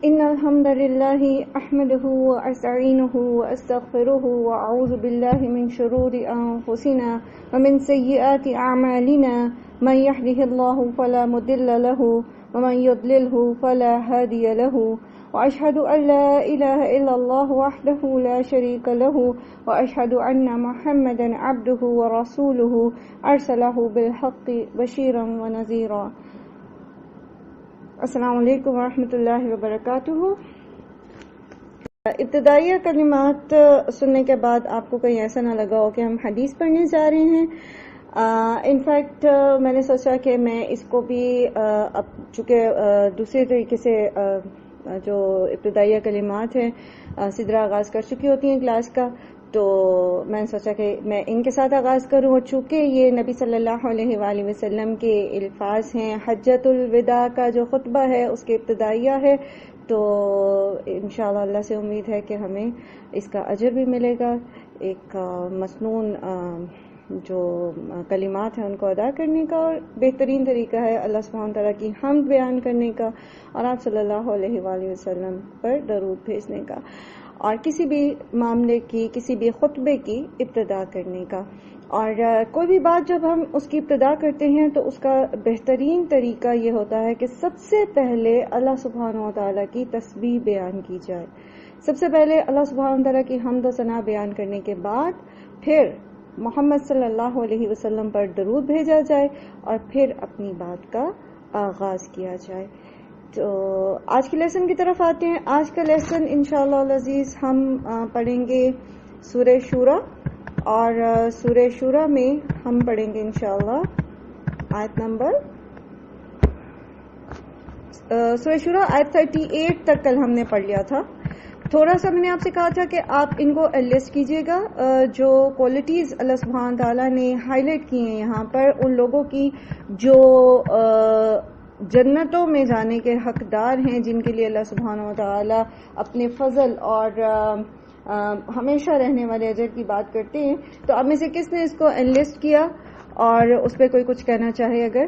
إن الحمد لله أحمده وأستعينه وأستغفره وأعوذ بالله من شرور أنفسنا ومن سيئات أعمالنا من يهده الله فلا مضل له ومن يضلله فلا هادي له وأشهد أن لا إله إلا الله وحده لا شريك له وأشهد أن محمدا عبده ورسوله أرسله بالحق بشيرا ونذيرا. السلام علیکم ورحمۃ اللہ وبرکاتہ. ابتدائیہ کلمات سننے کے بعد آپ کو کہیں ایسا نہ لگا ہو کہ ہم حدیث پڑھنے جا رہے ہیں. انفیکٹ میں نے سوچا کہ میں اس کو بھی اب چونکہ دوسرے طریقے سے جو ابتدائیہ کلمات ہیں سدرا آغاز کر چکی ہوتی ہیں کلاس کا، تو میں نے سوچا کہ میں ان کے ساتھ آغاز کروں. اور چونکہ یہ نبی صلی اللہ علیہ وآلہ وسلم کے الفاظ ہیں، حجۃ الوداع کا جو خطبہ ہے اس کے ابتدائیہ ہے، تو انشاءاللہ اللہ سے امید ہے کہ ہمیں اس کا اجر بھی ملے گا. ایک مسنون جو کلمات ہیں ان کو ادا کرنے کا، اور بہترین طریقہ ہے اللہ سبحانہ تعالیٰ کی حمد بیان کرنے کا اور آپ صلی اللہ علیہ وآلہ وسلم پر درود بھیجنے کا، اور کسی بھی معاملے کی، کسی بھی خطبے کی ابتدا کرنے کا. اور کوئی بھی بات جب ہم اس کی ابتدا کرتے ہیں تو اس کا بہترین طریقہ یہ ہوتا ہے کہ سب سے پہلے اللہ سبحانہ وتعالیٰ کی تسبیح بیان کی جائے. سب سے پہلے اللہ سبحانہ وتعالیٰ کی حمد و ثنا بیان کرنے کے بعد پھر محمد صلی اللہ علیہ وسلم پر درود بھیجا جائے اور پھر اپنی بات کا آغاز کیا جائے. تو آج کی لیسن کی طرف آتے ہیں. آج کا لیسن انشاءاللہ العزیز ہم پڑھیں گے سورہ شورا، اور سورہ شورا میں ہم پڑھیں گے انشاءاللہ آیت نمبر سورہ شورا آیت 38 تک کل ہم نے پڑھ لیا تھا. تھوڑا سا میں نے آپ سے کہا تھا کہ آپ ان کو لسٹ کیجئے گا، جو کوالٹیز اللہ سبحانہ تعالیٰ نے ہائی لائٹ کی ہیں یہاں پر ان لوگوں کی جو جنتوں میں جانے کے حقدار ہیں، جن کے لیے اللہ سبحانہ وتعالی اپنے فضل اور ہمیشہ رہنے والے اجر کی بات کرتے ہیں. تو اب میں سے کس نے اس کو انلسٹ کیا اور اس پہ کوئی کچھ کہنا چاہے؟ اگر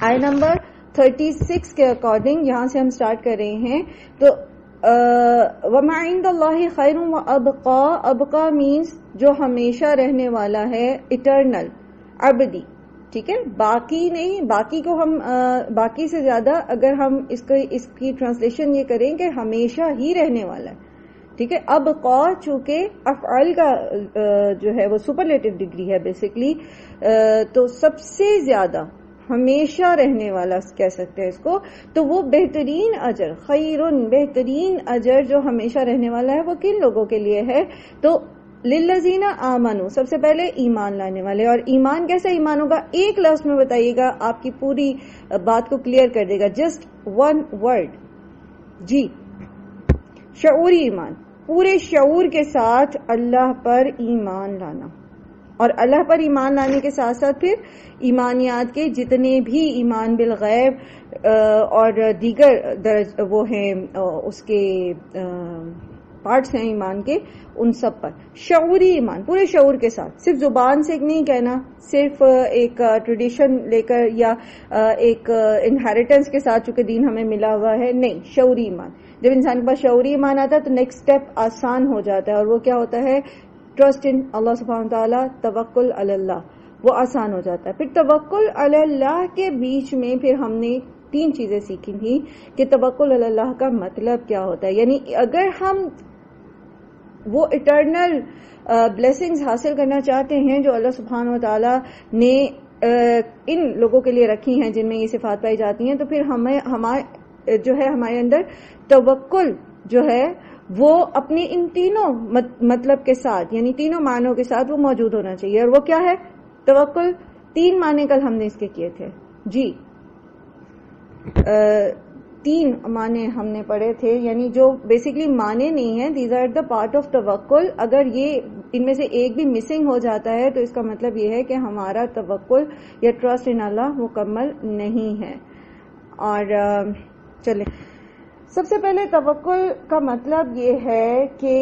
آئے نمبر 36 کے اکارڈنگ یہاں سے ہم سٹارٹ کر رہے ہیں. تو وَمَا عِندَ اللَّهِ خَيْرٌ وَأَبْقَى، ابقا مینس جو ہمیشہ رہنے والا ہے، اٹرنل، ابدی. ٹھیک ہے، باقی نہیں، باقی کو ہم باقی سے زیادہ اگر ہم اس کی ٹرانسلیشن یہ کریں کہ ہمیشہ ہی رہنے والا ہے. ٹھیک ہے، ابقا چونکہ افعال کا جو ہے وہ سپرلیٹو ڈگری ہے بیسیکلی، تو سب سے زیادہ ہمیشہ رہنے والا کہہ سکتے ہیں اس کو. تو وہ بہترین اجر، خیرن بہترین اجر جو ہمیشہ رہنے والا ہے وہ کن لوگوں کے لیے ہے؟ تو للذین آمنوا، سب سے پہلے ایمان لانے والے. اور ایمان کیسا ایمان ہوگا؟ ایک لفظ میں بتائیے گا، آپ کی پوری بات کو کلیئر کر دے گا. جسٹ ون ورڈ، جی، شعوری ایمان، پورے شعور کے ساتھ اللہ پر ایمان لانا. اور اللہ پر ایمان لانے کے ساتھ ساتھ پھر ایمانیات کے جتنے بھی ایمان بالغیب اور دیگر وہ ہیں اس کے پارٹس ہیں ایمان کے، ان سب پر شعوری ایمان پورے شعور کے ساتھ، صرف زبان سے نہیں کہنا، صرف ایک ٹریڈیشن لے کر یا ایک انہیریٹنس کے ساتھ چونکہ دین ہمیں ملا ہوا ہے، نہیں، شعوری ایمان. جب انسان کے پاس شعوری ایمان آتا ہے تو نیکسٹ اسٹیپ آسان ہو جاتا ہے، اور وہ کیا ہوتا ہے؟ ٹرسٹ ان اللہ سبحانہ تعالیٰ، توکل علی اللہ، وہ آسان ہو جاتا ہے. پھر توکل علی اللہ کے بیچ میں پھر ہم نے 3 چیزیں سیکھی تھیں کہ توکل علی اللہ کا مطلب کیا ہوتا ہے. یعنی اگر ہم وہ اٹرنل بلیسنگز حاصل کرنا چاہتے ہیں جو اللہ سبحانہ وتعالیٰ نے ان لوگوں کے لیے رکھی ہیں جن میں یہ صفات پائی جاتی ہیں، تو پھر ہمارے اندر توکل جو ہے وہ اپنے ان تینوں مطلب کے ساتھ، یعنی تینوں معنوں کے ساتھ وہ موجود ہونا چاہیے. اور وہ کیا ہے توکل؟ 3 معنی کل ہم نے اس کے کیے تھے. جی، 3 معنی ہم نے پڑھے تھے، یعنی جو بیسیکلی معنی نہیں ہیں، these are the part of توکل. اگر یہ ان میں سے ایک بھی مسنگ ہو جاتا ہے تو اس کا مطلب یہ ہے کہ ہمارا توکل یا ٹرسٹ ان اللہ مکمل نہیں ہے. اور چلیں، سب سے پہلے توکل کا مطلب یہ ہے کہ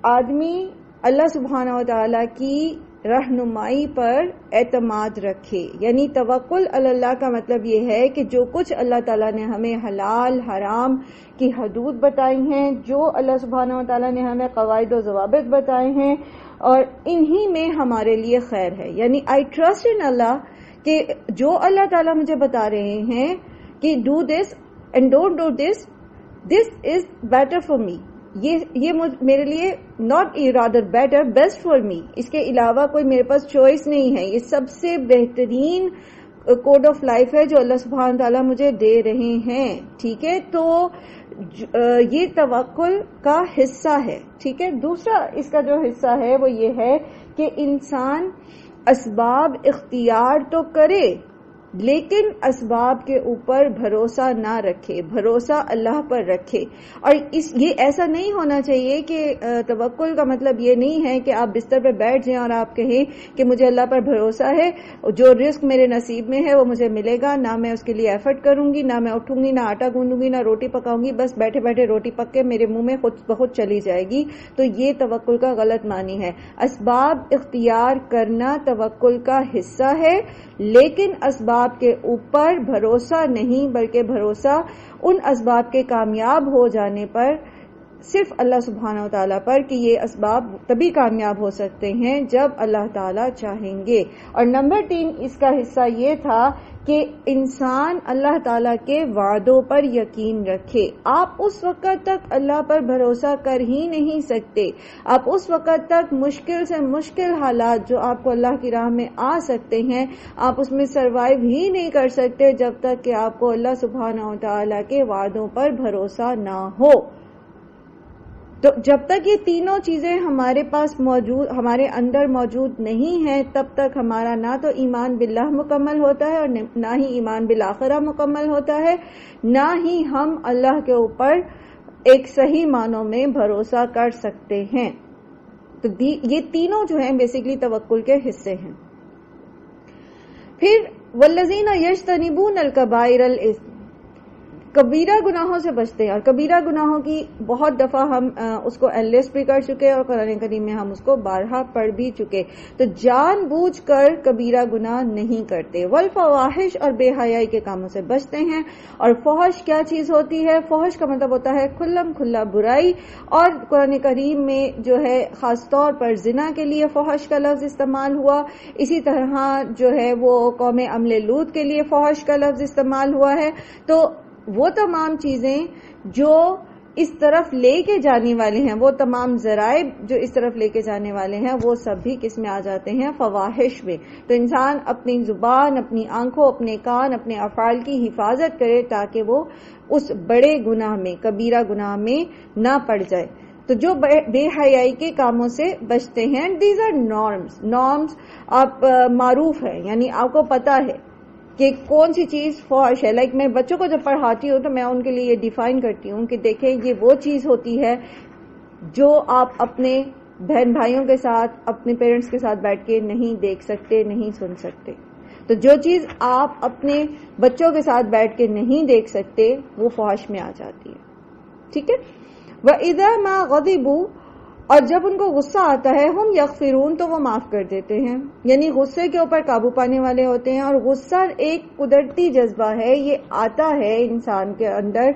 آدمی اللہ سبحانہ و تعالیٰ کی رہنمائی پر اعتماد رکھے. یعنی توکل علی اللہ کا مطلب یہ ہے کہ جو کچھ اللہ تعالیٰ نے ہمیں حلال حرام کی حدود بتائی ہیں، جو اللہ سبحانہ و تعالیٰ نے ہمیں قواعد و ضوابط بتائے ہیں، اور انہی میں ہمارے لیے خیر ہے. یعنی آئی ٹرسٹ ان اللہ کہ جو اللہ تعالیٰ مجھے بتا رہے ہیں کہ do this and don't do this, this is better for me, یہ میرے لیے not rather better, best for me, اس کے علاوہ کوئی میرے پاس چوائس نہیں ہے. یہ سب سے بہترین کوڈ آف لائف ہے جو اللہ سبحانہ تعالیٰ مجھے دے رہے ہیں. ٹھیک ہے، تو یہ توکل کا حصہ ہے. ٹھیک ہے، دوسرا اس کا جو حصہ ہے وہ یہ ہے کہ انسان اسباب اختیار تو کرے لیکن اسباب کے اوپر بھروسہ نہ رکھے، بھروسہ اللہ پر رکھے. اور یہ ایسا نہیں ہونا چاہیے کہ توکل کا مطلب یہ نہیں ہے کہ آپ بستر پہ بیٹھ جائیں اور آپ کہیں کہ مجھے اللہ پر بھروسہ ہے، جو رزق میرے نصیب میں ہے وہ مجھے ملے گا، نہ میں اس کے لیے ایفرٹ کروں گی، نہ میں اٹھوں گی، نہ آٹا گوندوں گی، نہ روٹی پکاؤں گی، بس بیٹھے بیٹھے روٹی پک کے میرے منہ میں خود بخود چلی جائے گی. تو یہ توکل کا غلط معنی ہے. اسباب اختیار کرنا توکل کا حصہ ہے، لیکن اسباب کے اوپر بھروسہ نہیں، بلکہ بھروسہ ان اسباب کے کامیاب ہو جانے پر صرف اللہ سبحانہ و تعالیٰ پر، کہ یہ اسباب تبھی کامیاب ہو سکتے ہیں جب اللہ تعالیٰ چاہیں گے. اور نمبر 3 اس کا حصہ یہ تھا کہ انسان اللہ تعالیٰ کے وعدوں پر یقین رکھے. آپ اس وقت تک اللہ پر بھروسہ کر ہی نہیں سکتے، آپ اس وقت تک مشکل سے مشکل حالات جو آپ کو اللہ کی راہ میں آ سکتے ہیں، آپ اس میں سروائیو ہی نہیں کر سکتے جب تک کہ آپ کو اللہ سبحانہ و تعالیٰ کے وعدوں پر بھروسہ نہ ہو. تو جب تک یہ تینوں چیزیں ہمارے پاس موجود، ہمارے اندر موجود نہیں ہیں، تب تک ہمارا نہ تو ایمان باللہ مکمل ہوتا ہے اور نہ ہی ایمان بالآخرہ مکمل ہوتا ہے، نہ ہی ہم اللہ کے اوپر ایک صحیح معنوں میں بھروسہ کر سکتے ہیں. تو یہ تینوں جو ہیں بیسیکلی توکل کے حصے ہیں. پھر والذین یجتنبون الکبائر الاثم، کبیرہ گناہوں سے بچتے ہیں. اور کبیرہ گناہوں کی بہت دفعہ ہم اس کو انلسٹ بھی کر چکے اور قرآن کریم میں ہم اس کو بارہا پڑھ بھی چکے. تو جان بوجھ کر کبیرہ گناہ نہیں کرتے. والفواحش، اور بے حیائی کے کاموں سے بچتے ہیں. اور فحش کیا چیز ہوتی ہے؟ فحش کا مطلب ہوتا ہے کھلم کھلا برائی، اور قرآن کریم میں جو ہے خاص طور پر زنا کے لیے فحش کا لفظ استعمال ہوا. اسی طرح جو ہے وہ قوم عمل لوط کے لیے فحش کا لفظ استعمال ہوا ہے. تو وہ تمام چیزیں جو اس طرف لے کے جانے والے ہیں، وہ تمام ذرائع جو اس طرف لے کے جانے والے ہیں، وہ سب بھی کس میں آ جاتے ہیں؟ فواحش میں. تو انسان اپنی زبان، اپنی آنکھوں، اپنے کان، اپنے افعال کی حفاظت کرے تاکہ وہ اس بڑے گناہ میں، کبیرہ گناہ میں نہ پڑ جائے. تو جو بے حیائی کے کاموں سے بچتے ہیں، دیز آر نارمز آپ معروف ہے، یعنی آپ کو پتا ہے کہ کون سی چیز فحش ہے. میں بچوں کو جب پڑھاتی ہوں تو میں ان کے لیے یہ ڈیفائن کرتی ہوں کہ دیکھیں یہ وہ چیز ہوتی ہے جو آپ اپنے بہن بھائیوں کے ساتھ، اپنے پیرنٹس کے ساتھ بیٹھ کے نہیں دیکھ سکتے، نہیں سن سکتے. تو جو چیز آپ اپنے بچوں کے ساتھ بیٹھ کے نہیں دیکھ سکتے وہ فحش میں آ جاتی ہے. ٹھیک ہے. وَإِذَا مَا غَضِبُوا، اور جب ان کو غصہ آتا ہے، ہم یغفرون، تو وہ معاف کر دیتے ہیں. یعنی غصے کے اوپر قابو پانے والے ہوتے ہیں. اور غصہ ایک قدرتی جذبہ ہے، یہ آتا ہے انسان کے اندر.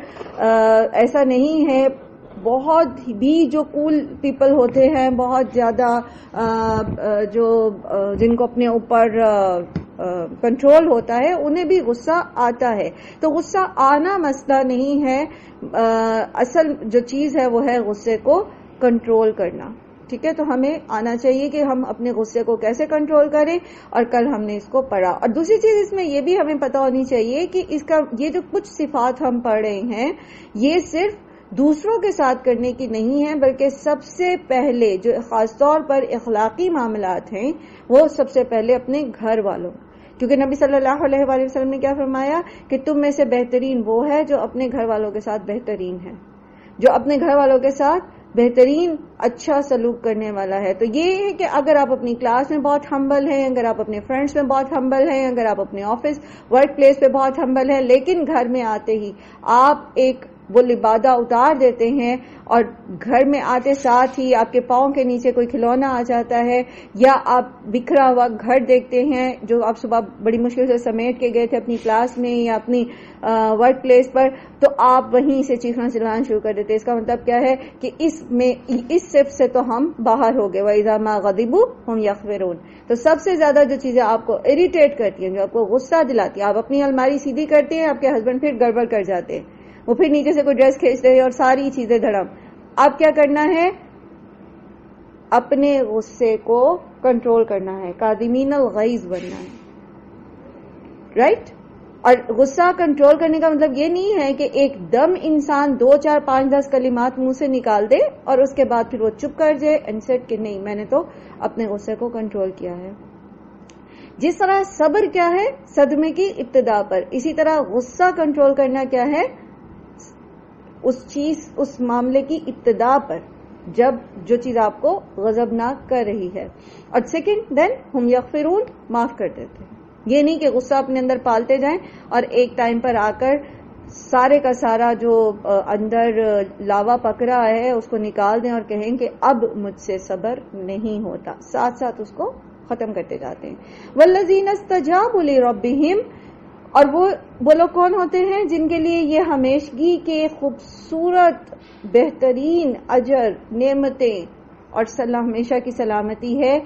ایسا نہیں ہے. بہت بھی جو کول پیپل ہوتے ہیں، بہت زیادہ جو جن کو اپنے اوپر کنٹرول ہوتا ہے، انہیں بھی غصہ آتا ہے. تو غصہ آنا مسئلہ نہیں ہے، اصل جو چیز ہے وہ ہے غصے کو کنٹرول کرنا. ٹھیک ہے. تو ہمیں آنا چاہیے کہ ہم اپنے غصے کو کیسے کنٹرول کریں، اور کل ہم نے اس کو پڑھا. اور دوسری چیز اس میں یہ بھی ہمیں پتہ ہونی چاہیے کہ اس کا یہ جو کچھ صفات ہم پڑھ رہے ہیں، یہ صرف دوسروں کے ساتھ کرنے کی نہیں ہے، بلکہ سب سے پہلے جو خاص طور پر اخلاقی معاملات ہیں وہ سب سے پہلے اپنے گھر والوں. کیونکہ نبی صلی اللہ علیہ وآلہ وسلم نے کیا فرمایا کہ تم میں سے بہترین وہ ہے جو اپنے گھر والوں کے ساتھ بہترین ہے، جو اپنے گھر والوں کے ساتھ بہترین اچھا سلوک کرنے والا ہے. تو یہ ہے کہ اگر آپ اپنی کلاس میں بہت ہمبل ہیں، اگر آپ اپنے فرینڈس میں بہت ہمبل ہیں، اگر آپ اپنے آفس ورک پلیس پہ بہت ہمبل ہیں، لیکن گھر میں آتے ہی آپ ایک وہ لبادہ اتار دیتے ہیں اور گھر میں آتے ساتھ ہی آپ کے پاؤں کے نیچے کوئی کھلونا آ جاتا ہے، یا آپ بکھرا ہوا گھر دیکھتے ہیں جو آپ صبح بڑی مشکل سے سمیٹ کے گئے تھے اپنی کلاس میں یا اپنی ورک پلیس پر، تو آپ وہیں سے چیخنا چلانا شروع کر دیتے. اس کا مطلب کیا ہے کہ اس صفت سے تو ہم باہر ہو گئے. وَإِذَا مَا غَضِبُوا هُمْ يَغْفِرُونَ. تو سب سے زیادہ جو چیزیں آپ کو اریٹیٹ کرتی ہیں، جو آپ کو غصہ دلاتی ہیں، آپ اپنی الماری سیدھی کرتے ہیں، آپ کے ہسبینڈ پھر گڑبڑ کر جاتے ہیں، وہ پھر نیچے سے کوئی ڈریس کھینچتے ہیں اور ساری چیزیں دھڑم. آپ کیا کرنا ہے؟ اپنے غصے کو کنٹرول کرنا ہے، کاظمین الغیظ بننا ہے، رائٹ؟ اور غصہ کنٹرول کرنے کا مطلب یہ نہیں ہے کہ ایک دم انسان 2 4 5 10 کلمات منہ سے نکال دے اور اس کے بعد پھر وہ چپ کر جائے اینڈ سیٹ کہ نہیں، میں نے تو اپنے غصے کو کنٹرول کیا ہے. جس طرح صبر کیا ہے؟ صدمے کی ابتدا پر، اسی طرح غصہ کنٹرول کرنا کیا ہے؟ اس معاملے کی ابتدا پر، جب جو چیز آپ کو غضبناک کر رہی ہے. اور سیکنڈ دین ہم یغفرون، معاف کر دیتے ہیں. یہ نہیں کہ غصہ اپنے اندر پالتے جائیں اور ایک ٹائم پر آ کر سارے کا سارا جو اندر لاوا پک رہا ہے اس کو نکال دیں اور کہیں کہ اب مجھ سے صبر نہیں ہوتا. ساتھ ساتھ اس کو ختم کرتے جاتے ہیں. والذین استجابوا لربہم، اور وہ لوگ کون ہوتے ہیں جن کے لیے یہ ہمیشگی کے خوبصورت بہترین اجر، نعمتیں اور ہمیشہ کی سلامتی ہے.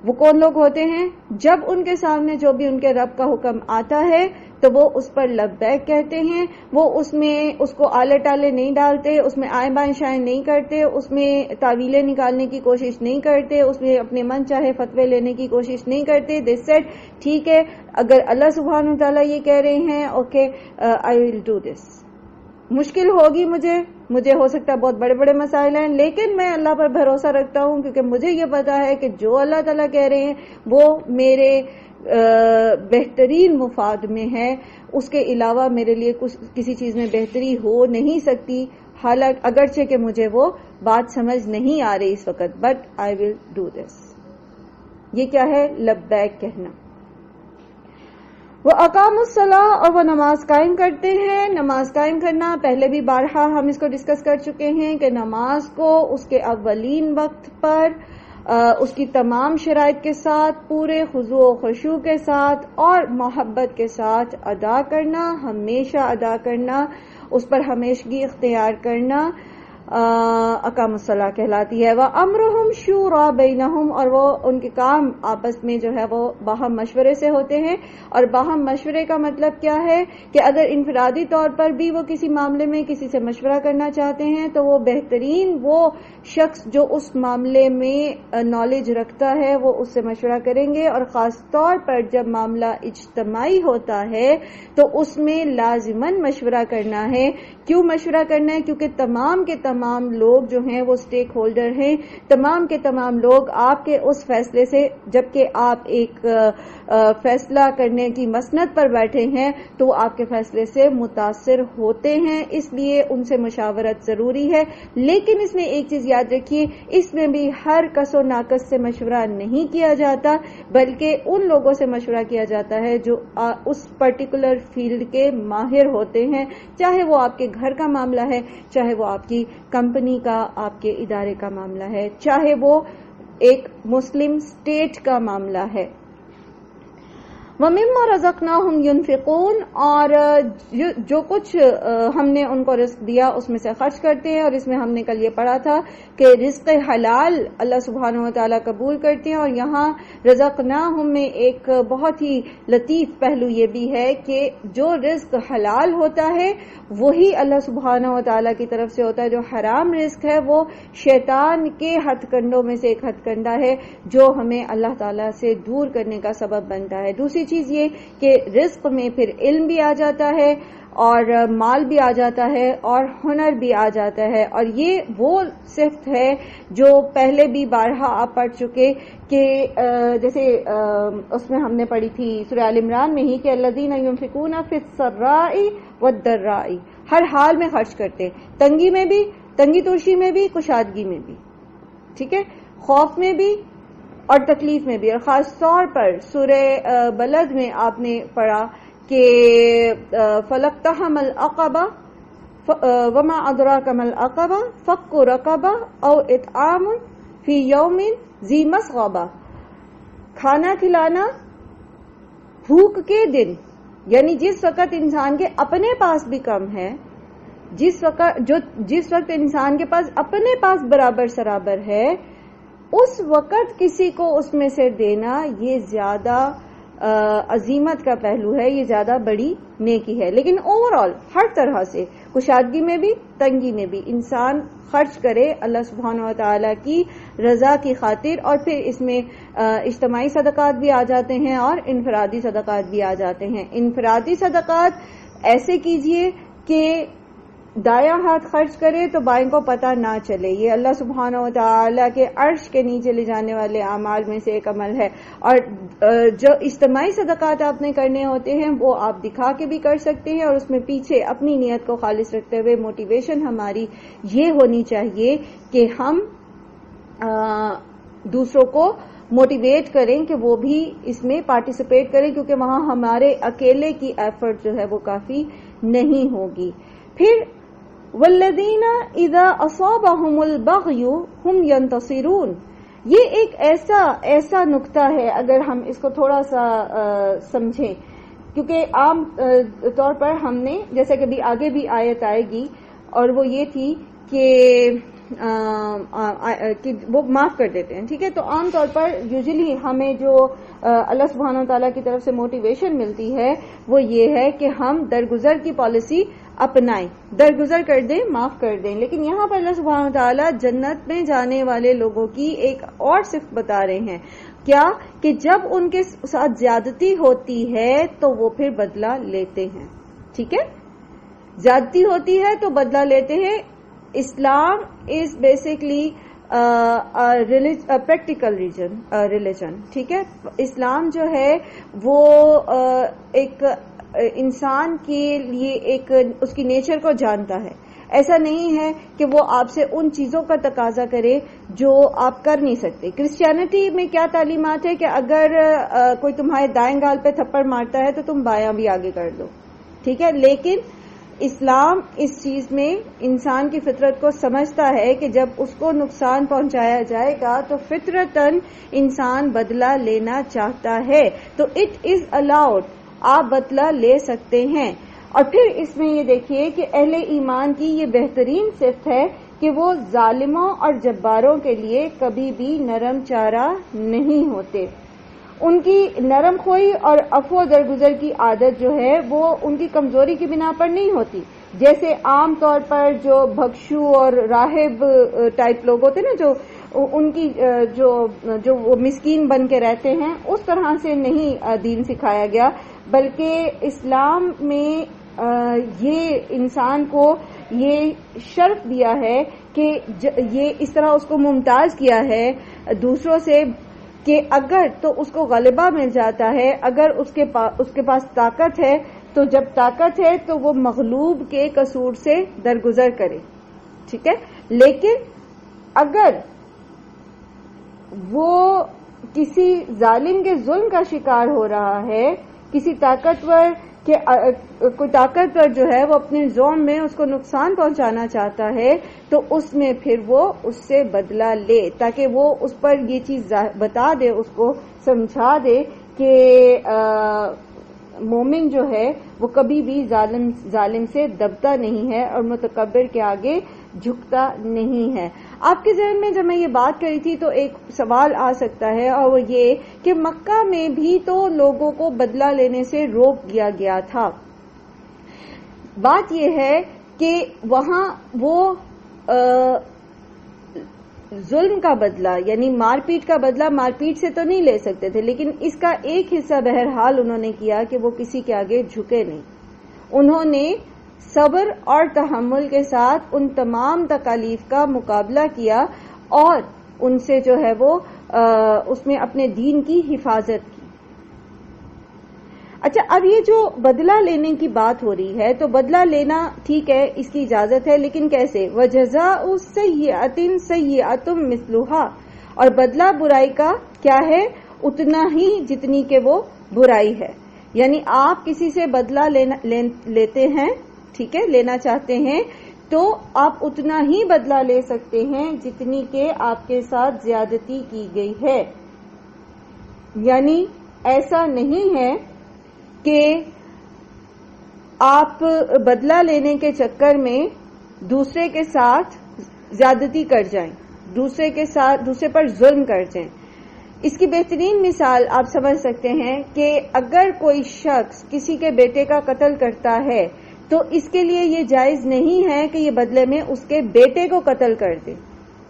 وہ کون لوگ ہوتے ہیں؟ جب ان کے سامنے جو بھی ان کے رب کا حکم آتا ہے تو وہ اس پر لبیک کہتے ہیں، وہ اس کو آلے ٹالے نہیں ڈالتے، اس میں آئیں بائیں شائیں نہیں کرتے، اس میں تعویلیں نکالنے کی کوشش نہیں کرتے، اس میں اپنے من چاہے فتوے لینے کی کوشش نہیں کرتے. دے سیڈ ٹھیک ہے، اگر اللہ سبحانہ وتعالیٰ یہ کہہ رہے ہیں okay I will do this. مشکل ہوگی مجھے ہو سکتا ہے بہت بڑے بڑے مسائل ہیں، لیکن میں اللہ پر بھروسہ رکھتا ہوں کیونکہ مجھے یہ پتا ہے کہ جو اللہ تعالیٰ کہہ رہے ہیں وہ میرے بہترین مفاد میں ہے. اس کے علاوہ میرے لیے کسی چیز میں بہتری ہو نہیں سکتی، حالانکہ اگرچہ کہ مجھے وہ بات سمجھ نہیں آ رہی اس وقت، but I will do this. یہ کیا ہے؟ لبیک کہنا. وہ اقام الصلاح، اور وہ نماز قائم کرتے ہیں. نماز قائم کرنا پہلے بھی بارہا ہم اس کو ڈسکس کر چکے ہیں کہ نماز کو اس کے اولین وقت پر اس کی تمام شرائط کے ساتھ، پورے خضوع و خشوع کے ساتھ اور محبت کے ساتھ ادا کرنا، ہمیشہ ادا کرنا، اس پر ہمیشگی اختیار کرنا اقام الصلاح کہلاتی ہے. وَأَمْرُهُمْ شُورَى بَيْنَهُمْ، اور وہ ان کے کام آپس میں جو ہے وہ باہم مشورے سے ہوتے ہیں. اور باہم مشورے کا مطلب کیا ہے کہ اگر انفرادی طور پر بھی وہ کسی معاملے میں کسی سے مشورہ کرنا چاہتے ہیں تو وہ بہترین وہ شخص جو اس معاملے میں نالج رکھتا ہے وہ اس سے مشورہ کریں گے. اور خاص طور پر جب معاملہ اجتماعی ہوتا ہے تو اس میں لازماً مشورہ کرنا ہے. کیوں مشورہ کرنا ہے؟ کیونکہ تمام کے تمام لوگ جو ہیں وہ سٹیک ہولڈر ہیں. تمام کے تمام لوگ آپ کے اس فیصلے سے، جبکہ آپ ایک فیصلہ کرنے کی مسند پر بیٹھے ہیں تو وہ آپ کے فیصلے سے متاثر ہوتے ہیں، اس لیے ان سے مشاورت ضروری ہے. لیکن اس میں ایک چیز یاد رکھیے، اس میں بھی ہر کس و ناقص سے مشورہ نہیں کیا جاتا، بلکہ ان لوگوں سے مشورہ کیا جاتا ہے جو اس پرٹیکولر فیلڈ کے ماہر ہوتے ہیں، چاہے وہ آپ کے گھر کا معاملہ ہے، چاہے وہ آپ کی کمپنی کا، آپ کے ادارے کا معاملہ ہے، چاہے وہ ایک مسلم اسٹیٹ کا معاملہ ہے. وَمِمَّا رَزَقْنَاهُمْ يُنْفِقُونَ، اور جو کچھ ہم نے ان کو رزق دیا اس میں سے خرچ کرتے ہیں. اور اس میں ہم نے کل یہ پڑھا تھا کہ رزق حلال اللہ سبحانہ و تعالیٰ قبول کرتے ہیں. اور یہاں رزقناہم میں ایک بہت ہی لطیف پہلو یہ بھی ہے کہ جو رزق حلال ہوتا ہے وہی اللہ سبحانہ و تعالیٰ کی طرف سے ہوتا ہے. جو حرام رزق ہے وہ شیطان کے ہتھ کنڈوں میں سے ایک ہتھ کنڈا ہے جو ہمیں اللہ تعالیٰ سے دور کرنے کا سبب بنتا ہے. دوسری چیز یہ کہ رزق میں پھر علم بھی آ جاتا ہے اور مال بھی آ جاتا ہے اور ہنر بھی آ جاتا ہے. اور یہ وہ صفت ہے جو پہلے بھی بارہا آپ پڑھ چکے کہ جیسے اس میں ہم نے پڑھی تھی سورہ آل عمران میں ہی کہ الذین ينفقون فی السراء والضراء، ہر حال میں خرچ کرتے، تنگی میں بھی، تنگی ترشی میں بھی، کشادگی میں بھی، ٹھیک ہے، خوف میں بھی اور تکلیف میں بھی. اور خاص طور پر سورہ بلد میں آپ نے پڑھا کہ فلقتحم العقبہ وما ادراک ما العقبہ فک رقبہ او اطعام فی یوم ذی مسغبہ، کھانا کھلانا بھوک کے دن، یعنی جس وقت انسان کے اپنے پاس بھی کم ہے، جس وقت انسان کے پاس اپنے پاس برابر سرابر ہے، اس وقت کسی کو اس میں سے دینا یہ زیادہ عظیمت کا پہلو ہے، یہ زیادہ بڑی نیکی ہے۔ لیکن اوورآل ہر طرح سے، کشادگی میں بھی تنگی میں بھی، انسان خرچ کرے اللہ سبحانہ و تعالی کی رضا کی خاطر، اور پھر اس میں اجتماعی صدقات بھی آ جاتے ہیں اور انفرادی صدقات بھی آ جاتے ہیں۔ انفرادی صدقات ایسے کیجئے کہ دایاں ہاتھ خرچ کرے تو بائیں کو پتہ نہ چلے، یہ اللہ سبحانہ و تعالیٰ کے عرش کے نیچے لے جانے والے اعمال میں سے ایک عمل ہے۔ اور جو اجتماعی صدقات آپ نے کرنے ہوتے ہیں وہ آپ دکھا کے بھی کر سکتے ہیں، اور اس میں پیچھے اپنی نیت کو خالص رکھتے ہوئے موٹیویشن ہماری یہ ہونی چاہیے کہ ہم دوسروں کو موٹیویٹ کریں کہ وہ بھی اس میں پارٹیسپیٹ کریں، کیونکہ وہاں ہمارے اکیلے کی ایفرٹ جو ہے وہ کافی نہیں ہوگی۔ پھر والذین اذا اصابہم البغی ہم ینتصرون، یہ ایک ایسا نقطہ ہے اگر ہم اس کو تھوڑا سا سمجھیں، کیونکہ عام طور پر ہم نے جیسا کہ ابھی آگے بھی آیت آئے گی، اور وہ یہ تھی کہ وہ معاف کر دیتے ہیں، ٹھیک ہے۔ تو عام طور پر یوزلی ہمیں جو اللہ سبحانہ وتعالیٰ کی طرف سے موٹیویشن ملتی ہے وہ یہ ہے کہ ہم درگزر کی پالیسی اپنائیں، درگزر کر دیں، معاف کر دیں۔ لیکن یہاں پر اللہ سبحانہ وتعالیٰ جنت میں جانے والے لوگوں کی ایک اور صفت بتا رہے ہیں، کیا کہ جب ان کے ساتھ زیادتی ہوتی ہے تو وہ پھر بدلہ لیتے ہیں، ٹھیک ہے، زیادتی ہوتی ہے تو بدلہ لیتے ہیں۔ اسلام از بیسکلی پریکٹیکل ریلیجن، ٹھیک ہے۔ اسلام جو ہے وہ ایک انسان کے لیے ایک اس کی نیچر کو جانتا ہے، ایسا نہیں ہے کہ وہ آپ سے ان چیزوں کا تقاضا کرے جو آپ کر نہیں سکتے۔ کرسچینٹی میں کیا تعلیمات ہے کہ اگر کوئی تمہارے دائیں گال پہ تھپڑ مارتا ہے تو تم بایاں بھی آگے کر دو، ٹھیک ہے۔ لیکن اسلام اس چیز میں انسان کی فطرت کو سمجھتا ہے کہ جب اس کو نقصان پہنچایا جائے گا تو فطرتاً انسان بدلہ لینا چاہتا ہے، تو اٹ از الاؤڈ، آپ بدلہ لے سکتے ہیں۔ اور پھر اس میں یہ دیکھیے کہ اہل ایمان کی یہ بہترین صفت ہے کہ وہ ظالموں اور جباروں کے لیے کبھی بھی نرم چارہ نہیں ہوتے۔ ان کی نرم خوئی اور عفو درگزر کی عادت جو ہے وہ ان کی کمزوری کی بنا پر نہیں ہوتی، جیسے عام طور پر جو بھکشو اور راہب ٹائپ لوگ ہوتے ہیں نا، جو ان کی جو وہ مسکین بن کے رہتے ہیں، اس طرح سے نہیں دین سکھایا گیا، بلکہ اسلام میں یہ انسان کو یہ شرف دیا ہے کہ یہ اس طرح اس کو ممتاز کیا ہے دوسروں سے کہ اگر تو اس کو غلبہ مل جاتا ہے، اگر اس کے پاس طاقت ہے تو جب طاقت ہے تو وہ مغلوب کے قصور سے درگزر کرے، ٹھیک ہے۔ لیکن اگر وہ کسی ظالم کے ظلم کا شکار ہو رہا ہے، کسی طاقتور کوئی طاقتور جو ہے وہ اپنے ظلم میں اس کو نقصان پہنچانا چاہتا ہے تو اس میں پھر وہ اس سے بدلہ لے، تاکہ وہ اس پر یہ چیز بتا دے، اس کو سمجھا دے کہ مومن جو ہے وہ کبھی بھی ظالم سے دبتا نہیں ہے اور متکبر کے آگے جھکتا نہیں ہے۔ آپ کے ذہن میں جب میں یہ بات کری تھی تو ایک سوال آ سکتا ہے، اور وہ یہ کہ مکہ میں بھی تو لوگوں کو بدلہ لینے سے روک دیا گیا تھا۔ بات یہ ہے کہ وہاں وہ ظلم کا بدلہ یعنی مار پیٹ کا بدلہ مار پیٹ سے تو نہیں لے سکتے تھے، لیکن اس کا ایک حصہ بہرحال انہوں نے کیا کہ وہ کسی کے آگے جھکے نہیں، انہوں نے صبر اور تحمل کے ساتھ ان تمام تکالیف کا مقابلہ کیا اور ان سے جو ہے وہ اس میں اپنے دین کی حفاظت کی۔ اچھا، اب یہ جو بدلہ لینے کی بات ہو رہی ہے تو بدلہ لینا ٹھیک ہے، اس کی اجازت ہے، لیکن کیسے؟ وَجَزَاءُ سَيِّئَةٍ سَيِّئَةٌ مِثْلُهَا، اور بدلہ برائی کا کیا ہے؟ اتنا ہی جتنی کہ وہ برائی ہے۔ یعنی آپ کسی سے بدلہ لیتے ہیں، ٹھیک ہے، لینا چاہتے ہیں تو آپ اتنا ہی بدلہ لے سکتے ہیں جتنی کہ آپ کے ساتھ زیادتی کی گئی ہے. یعنی ایسا نہیں ہے کہ آپ بدلہ لینے کے چکر میں دوسرے کے ساتھ زیادتی کر جائیں، دوسرے پر ظلم کر جائیں. اس کی بہترین مثال آپ سمجھ سکتے ہیں کہ اگر کوئی شخص کسی کے بیٹے کا قتل کرتا ہے تو اس کے لیے یہ جائز نہیں ہے کہ یہ بدلے میں اس کے بیٹے کو قتل کر دے.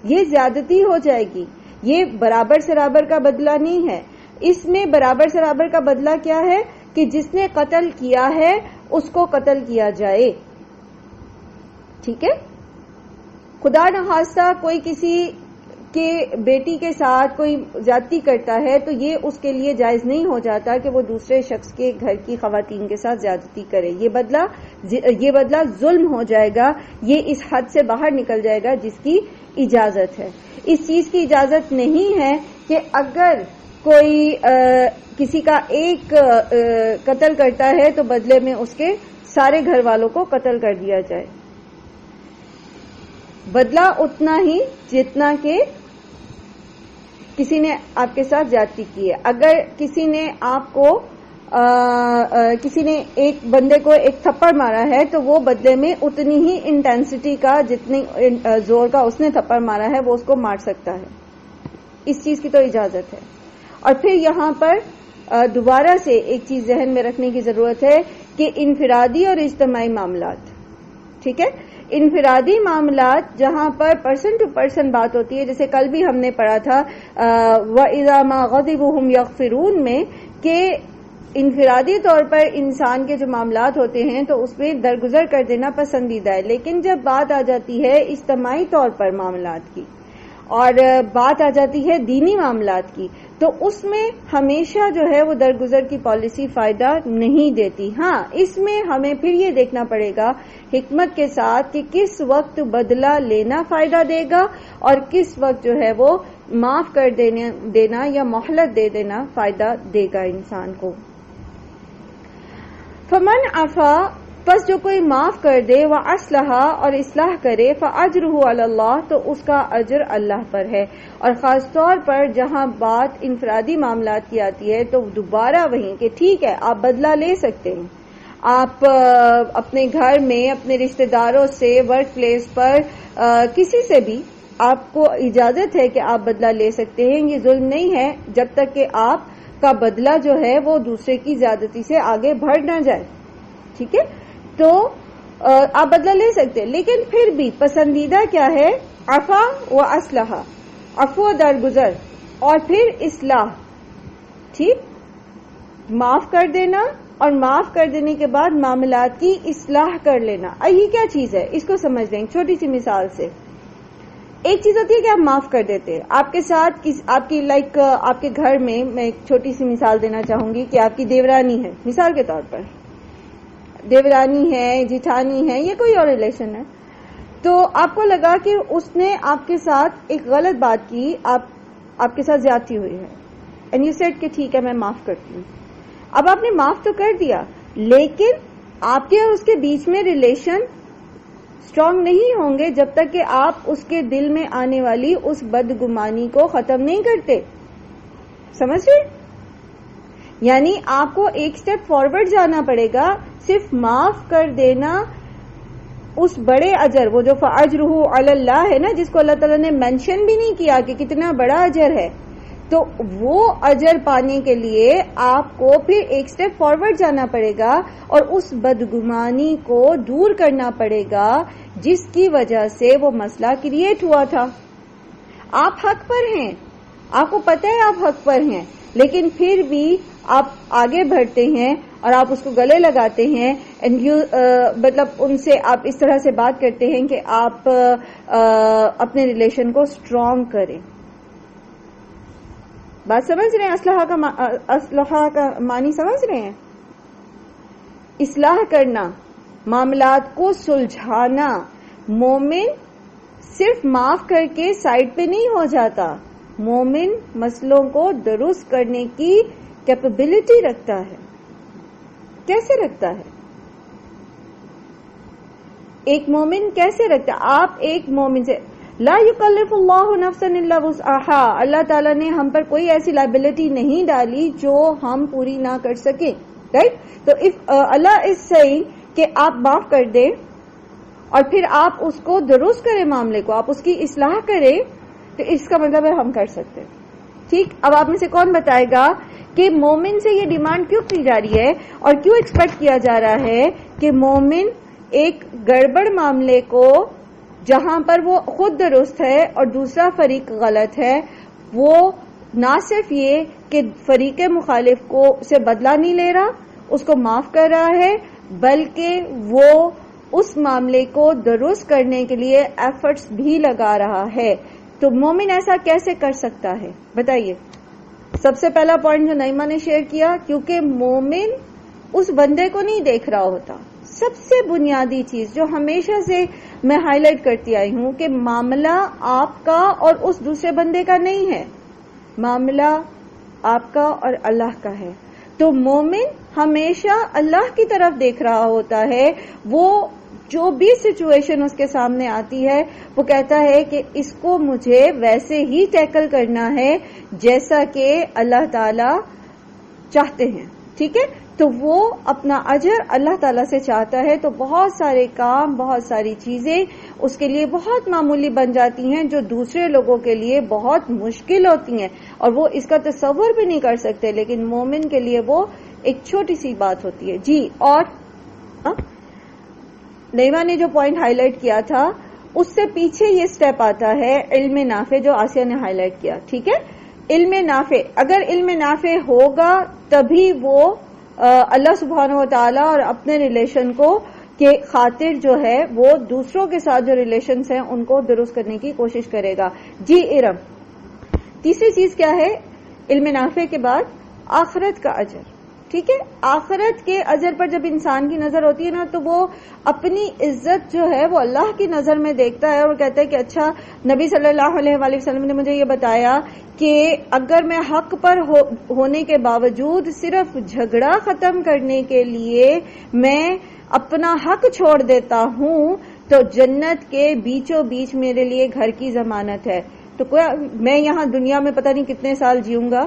یہ زیادتی ہو جائے گی. یہ برابر سرابر کا بدلہ نہیں ہے. اس میں برابر سرابر کا بدلہ کیا ہے کہ جس نے قتل کیا ہے اس کو قتل کیا جائے. ٹھیک ہے. خدا نخواستہ کوئی کسی کے بیٹی کے ساتھ کوئی زیادتی کرتا ہے تو یہ اس کے لیے جائز نہیں ہو جاتا کہ وہ دوسرے شخص کے گھر کی خواتین کے ساتھ زیادتی کرے. یہ بدلہ ظلم ہو جائے گا. یہ اس حد سے باہر نکل جائے گا جس کی اجازت ہے. اس چیز کی اجازت نہیں ہے کہ اگر کوئی کسی کا ایک قتل کرتا ہے تو بدلے میں اس کے سارے گھر والوں کو قتل کر دیا جائے. بدلہ اتنا ہی جتنا کہ کسی نے آپ کے ساتھ زیادتی کی ہے. اگر کسی نے ایک بندے کو ایک تھپڑ مارا ہے تو وہ بدلے میں اتنی ہی انٹینسٹی کا، جتنی زور کا اس نے تھپڑ مارا ہے وہ اس کو مار سکتا ہے. اس چیز کی تو اجازت ہے. اور پھر یہاں پر دوبارہ سے ایک چیز ذہن میں رکھنے کی ضرورت ہے کہ انفرادی اور اجتماعی معاملات، ٹھیک ہے، انفرادی معاملات جہاں پر پرسن ٹو پرسن بات ہوتی ہے، جیسے کل بھی ہم نے پڑھا تھا وَإِذَا مَا غَضِبُوا هُمْ يَغْفِرُونَ میں، کہ انفرادی طور پر انسان کے جو معاملات ہوتے ہیں تو اس میں درگزر کر دینا پسندیدہ ہے. لیکن جب بات آ جاتی ہے اجتماعی طور پر معاملات کی اور بات آ جاتی ہے دینی معاملات کی تو اس میں ہمیشہ جو ہے وہ درگزر کی پالیسی فائدہ نہیں دیتی. ہاں، اس میں ہمیں پھر یہ دیکھنا پڑے گا حکمت کے ساتھ کہ کس وقت بدلہ لینا فائدہ دے گا اور کس وقت جو ہے وہ معاف کر دینا یا مہلت دے دینا فائدہ دے گا انسان کو. فمن عفا، پس جو کوئی معاف کر دے، وَأَصْلَحَ، اور اصلاح کرے، فَأَجْرُهُ عَلَى اللَّهِ، تو اس کا اجر اللہ پر ہے. اور خاص طور پر جہاں بات انفرادی معاملات کی آتی ہے تو دوبارہ وہیں کہ ٹھیک ہے آپ بدلہ لے سکتے ہیں، آپ اپنے گھر میں، اپنے رشتہ داروں سے، ورک پلیس پر، کسی سے بھی آپ کو اجازت ہے کہ آپ بدلہ لے سکتے ہیں. یہ ظلم نہیں ہے جب تک کہ آپ کا بدلہ جو ہے وہ دوسرے کی زیادتی سے آگے بڑھ نہ جائے. ٹھیک ہے، تو آپ بدلہ لے سکتے ہیں. لیکن پھر بھی پسندیدہ کیا ہے؟ عفا و اصلاح، عفو درگزر اور پھر اصلاح. ٹھیک، معاف کر دینا اور معاف کر دینے کے بعد معاملات کی اصلاح کر لینا. یہ کیا چیز ہے اس کو سمجھ لیں چھوٹی سی مثال سے. ایک چیز ہوتی ہے کہ آپ معاف کر دیتے ہیں، آپ کے ساتھ آپ کے گھر میں ایک چھوٹی سی مثال دینا چاہوں گی کہ آپ کی دیورانی ہے، مثال کے طور پر دیورانی ہے، جیٹھانی ہے، یہ کوئی اور ریلیشن ہے، تو آپ کو لگا کہ اس نے آپ کے ساتھ ایک غلط بات کی، آپ کے ساتھ زیادتی ہوئی ہے، اینڈ یو سیڈ کہ ٹھیک ہے میں معاف کرتی ہوں. اب آپ نے معاف تو کر دیا لیکن آپ کے اور اس کے بیچ میں ریلیشن اسٹرانگ نہیں ہوں گے جب تک کہ آپ اس کے دل میں آنے والی اس بدگمانی کو ختم نہیں کرتے. سمجھ رہے؟ یعنی آپ کو ایک سٹیپ فارورڈ جانا پڑے گا. صرف معاف کر دینا اس بڑے اجر، وہ جو فَأَجْرُهُ عَلَى اللَّهِ ہے نا، جس کو اللہ تعالیٰ نے مینشن بھی نہیں کیا کہ کتنا بڑا اجر ہے، تو وہ اجر پانے کے لیے آپ کو پھر ایک سٹیپ فارورڈ جانا پڑے گا اور اس بدگمانی کو دور کرنا پڑے گا جس کی وجہ سے وہ مسئلہ کریٹ ہوا تھا. آپ حق پر ہیں، آپ کو پتہ ہے آپ حق پر ہیں، لیکن پھر بھی آپ آگے بڑھتے ہیں اور آپ اس کو گلے لگاتے ہیں اینڈ یو مطلب ان سے آپ اس طرح سے بات کرتے ہیں کہ آپ اپنے ریلیشن کو اسٹرانگ کریں. بات سمجھ رہے ہیں؟ اصلاح کا معنی سمجھ رہے ہیں؟ اصلاح کرنا، معاملات کو سلجھانا. مومن صرف معاف کر کے سائڈ پہ نہیں ہو جاتا، مومن مسئلوں کو درست کرنے کی کیپیبلٹی رکھتا ہے. کیسے رکھتا ہے؟ ایک مومن کیسے رکھتا ہے؟ آپ ایک مومن سے لا یکلف اللہ نفسا الا وسعہا، اللہ تعالیٰ نے ہم پر کوئی ایسی لائبلٹی نہیں ڈالی جو ہم پوری نہ کر سکیں، رائٹ؟ تو اللہ از سیئنگ کہ آپ معاف کر دیں اور پھر آپ اس کو درست کریں، معاملے کو آپ اس کی اصلاح کریں، تو اس کا مطلب ہے ہم کر سکتے ہیں. ٹھیک، اب آپ میں سے کون بتائے گا کہ مومن سے یہ ڈیمانڈ کیوں کی جا رہی ہے اور کیوں ایکسپیکٹ کیا جا رہا ہے کہ مومن ایک گڑبڑ معاملے کو جہاں پر وہ خود درست ہے اور دوسرا فریق غلط ہے، وہ نہ صرف یہ کہ فریق مخالف کو سے بدلہ نہیں لے رہا، اس کو معاف کر رہا ہے، بلکہ وہ اس معاملے کو درست کرنے کے لیے ایفرٹس بھی لگا رہا ہے. تو مومن ایسا کیسے کر سکتا ہے بتائیے؟ سب سے پہلا پوائنٹ جو نعیمہ نے شیئر کیا، کیونکہ مومن اس بندے کو نہیں دیکھ رہا ہوتا. سب سے بنیادی چیز جو ہمیشہ سے میں ہائی لائٹ کرتی آئی ہوں کہ معاملہ آپ کا اور اس دوسرے بندے کا نہیں ہے، معاملہ آپ کا اور اللہ کا ہے. تو مومن ہمیشہ اللہ کی طرف دیکھ رہا ہوتا ہے. وہ جو بھی سچویشن اس کے سامنے آتی ہے وہ کہتا ہے کہ اس کو مجھے ویسے ہی ٹیکل کرنا ہے جیسا کہ اللہ تعالی چاہتے ہیں. ٹھیک ہے، تو وہ اپنا اجر اللہ تعالیٰ سے چاہتا ہے. تو بہت سارے کام، بہت ساری چیزیں اس کے لیے بہت معمولی بن جاتی ہیں جو دوسرے لوگوں کے لیے بہت مشکل ہوتی ہیں اور وہ اس کا تصور بھی نہیں کر سکتے، لیکن مومن کے لیے وہ ایک چھوٹی سی بات ہوتی ہے. جی، اور نعیمہ نے جو پوائنٹ ہائی لائٹ کیا تھا اس سے پیچھے یہ سٹیپ آتا ہے علم نافع جو آسیہ نے ہائی لائٹ کیا. ٹھیک ہے، علم نافع، اگر علم نافع ہوگا تبھی وہ اللہ سبحانہ و تعالی اور اپنے ریلیشن کو کے خاطر جو ہے وہ دوسروں کے ساتھ جو ریلیشنز ہیں ان کو درست کرنے کی کوشش کرے گا. جی ارم، تیسری چیز کیا ہے علم نافع کے بعد؟ آخرت کا اجر. ٹھیک ہے، آخرت کے اجر پر جب انسان کی نظر ہوتی ہے نا تو وہ اپنی عزت جو ہے وہ اللہ کی نظر میں دیکھتا ہے اور کہتا ہے کہ اچھا نبی صلی اللہ علیہ وآلہ وسلم نے مجھے یہ بتایا کہ اگر میں حق پر ہونے کے باوجود صرف جھگڑا ختم کرنے کے لیے میں اپنا حق چھوڑ دیتا ہوں تو جنت کے بیچوں بیچ میرے لیے گھر کی ضمانت ہے. تو میں یہاں دنیا میں پتہ نہیں کتنے سال جیوں گا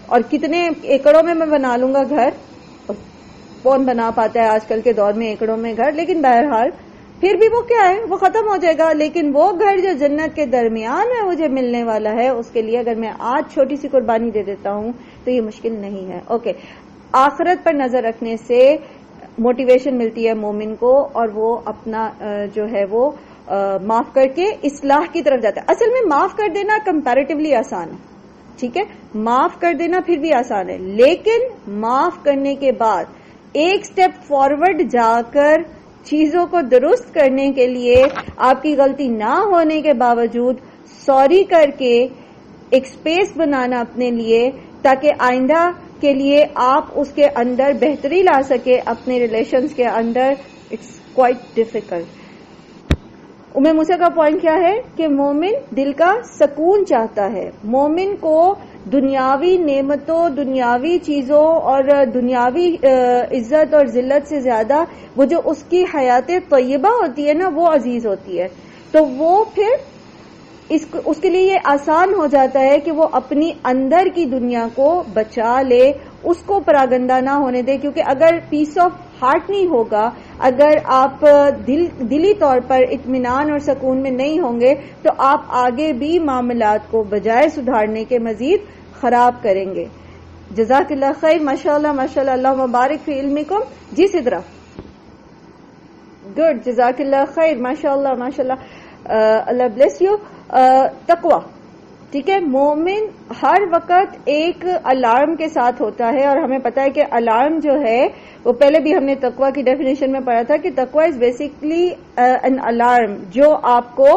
اور کتنے ایکڑوں میں بنا لوں گا گھر. کون بنا پاتا ہے آج کل کے دور میں ایکڑوں میں گھر؟ لیکن بہرحال پھر بھی وہ کیا ہے، وہ ختم ہو جائے گا. لیکن وہ گھر جو جنت کے درمیان میں مجھے ملنے والا ہے اس کے لیے اگر میں آج چھوٹی سی قربانی دے دیتا ہوں تو یہ مشکل نہیں ہے. اوکے، آخرت پر نظر رکھنے سے موٹیویشن ملتی ہے مومن کو اور وہ اپنا جو ہے وہ معاف کر کے اصلاح کی طرف جاتا ہے. اصل میں معاف کر دینا کمپیریٹیولی آسان ہے. ٹھیک ہے، معاف کر دینا پھر بھی آسان ہے، لیکن معاف کرنے کے بعد ایک سٹیپ فارورڈ جا کر چیزوں کو درست کرنے کے لیے آپ کی غلطی نہ ہونے کے باوجود سوری کر کے ایک سپیس بنانا اپنے لیے تاکہ آئندہ کے لیے آپ اس کے اندر بہتری لا سکے اپنے ریلیشنز کے اندر. It's quite difficult. موسیٰ کا پوائنٹ کیا ہے کہ مومن دل کا سکون چاہتا ہے. مومن کو دنیاوی نعمتوں، دنیاوی چیزوں اور دنیاوی عزت اور ذلت سے زیادہ وہ جو اس کی حیات طیبہ ہوتی ہے نا وہ عزیز ہوتی ہے. تو وہ پھر اس کے لیے یہ آسان ہو جاتا ہے کہ وہ اپنی اندر کی دنیا کو بچا لے، اس کو پراگندہ نہ ہونے دے. کیونکہ اگر پیس آف ہارٹ نہیں ہوگا، اگر آپ دلی طور پر اطمینان اور سکون میں نہیں ہوں گے تو آپ آگے بھی معاملات کو بجائے سدھارنے کے مزید خراب کریں گے. جزاک اللہ خیر. ماشاء اللہ ماشاء اللہ، اللہ مبارک فی علمکم. جی سدرا، گڈ، جزاک اللہ خیر، ماشاء اللہ ماشاء اللہ، اللہ بلیس یو. تقوی، ٹھیک ہے، مومن ہر وقت ایک الارم کے ساتھ ہوتا ہے اور ہمیں پتا ہے کہ الارم جو ہے وہ پہلے بھی ہم نے تقوی کی ڈیفینیشن میں پڑھا تھا کہ تقوی از بیسکلی این الارم جو آپ کو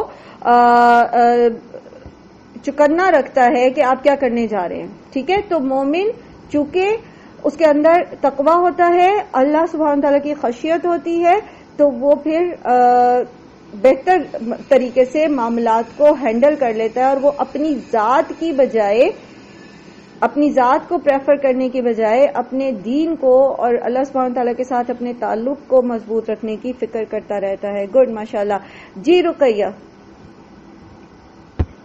چکنا رکھتا ہے کہ آپ کیا کرنے جا رہے ہیں. ٹھیک ہے، تو مومن چونکہ اس کے اندر تقوی ہوتا ہے، اللہ سبحانہ تعالیٰ کی خشیت ہوتی ہے، تو وہ پھر بہتر طریقے سے معاملات کو ہینڈل کر لیتا ہے اور وہ اپنی ذات کی بجائے اپنی ذات کو پریفر کرنے کی بجائے اپنے دین کو اور اللہ سبحانہ تعالیٰ کے ساتھ اپنے تعلق کو مضبوط رکھنے کی فکر کرتا رہتا ہے. گڈ، ماشاءاللہ. جی رقیہ.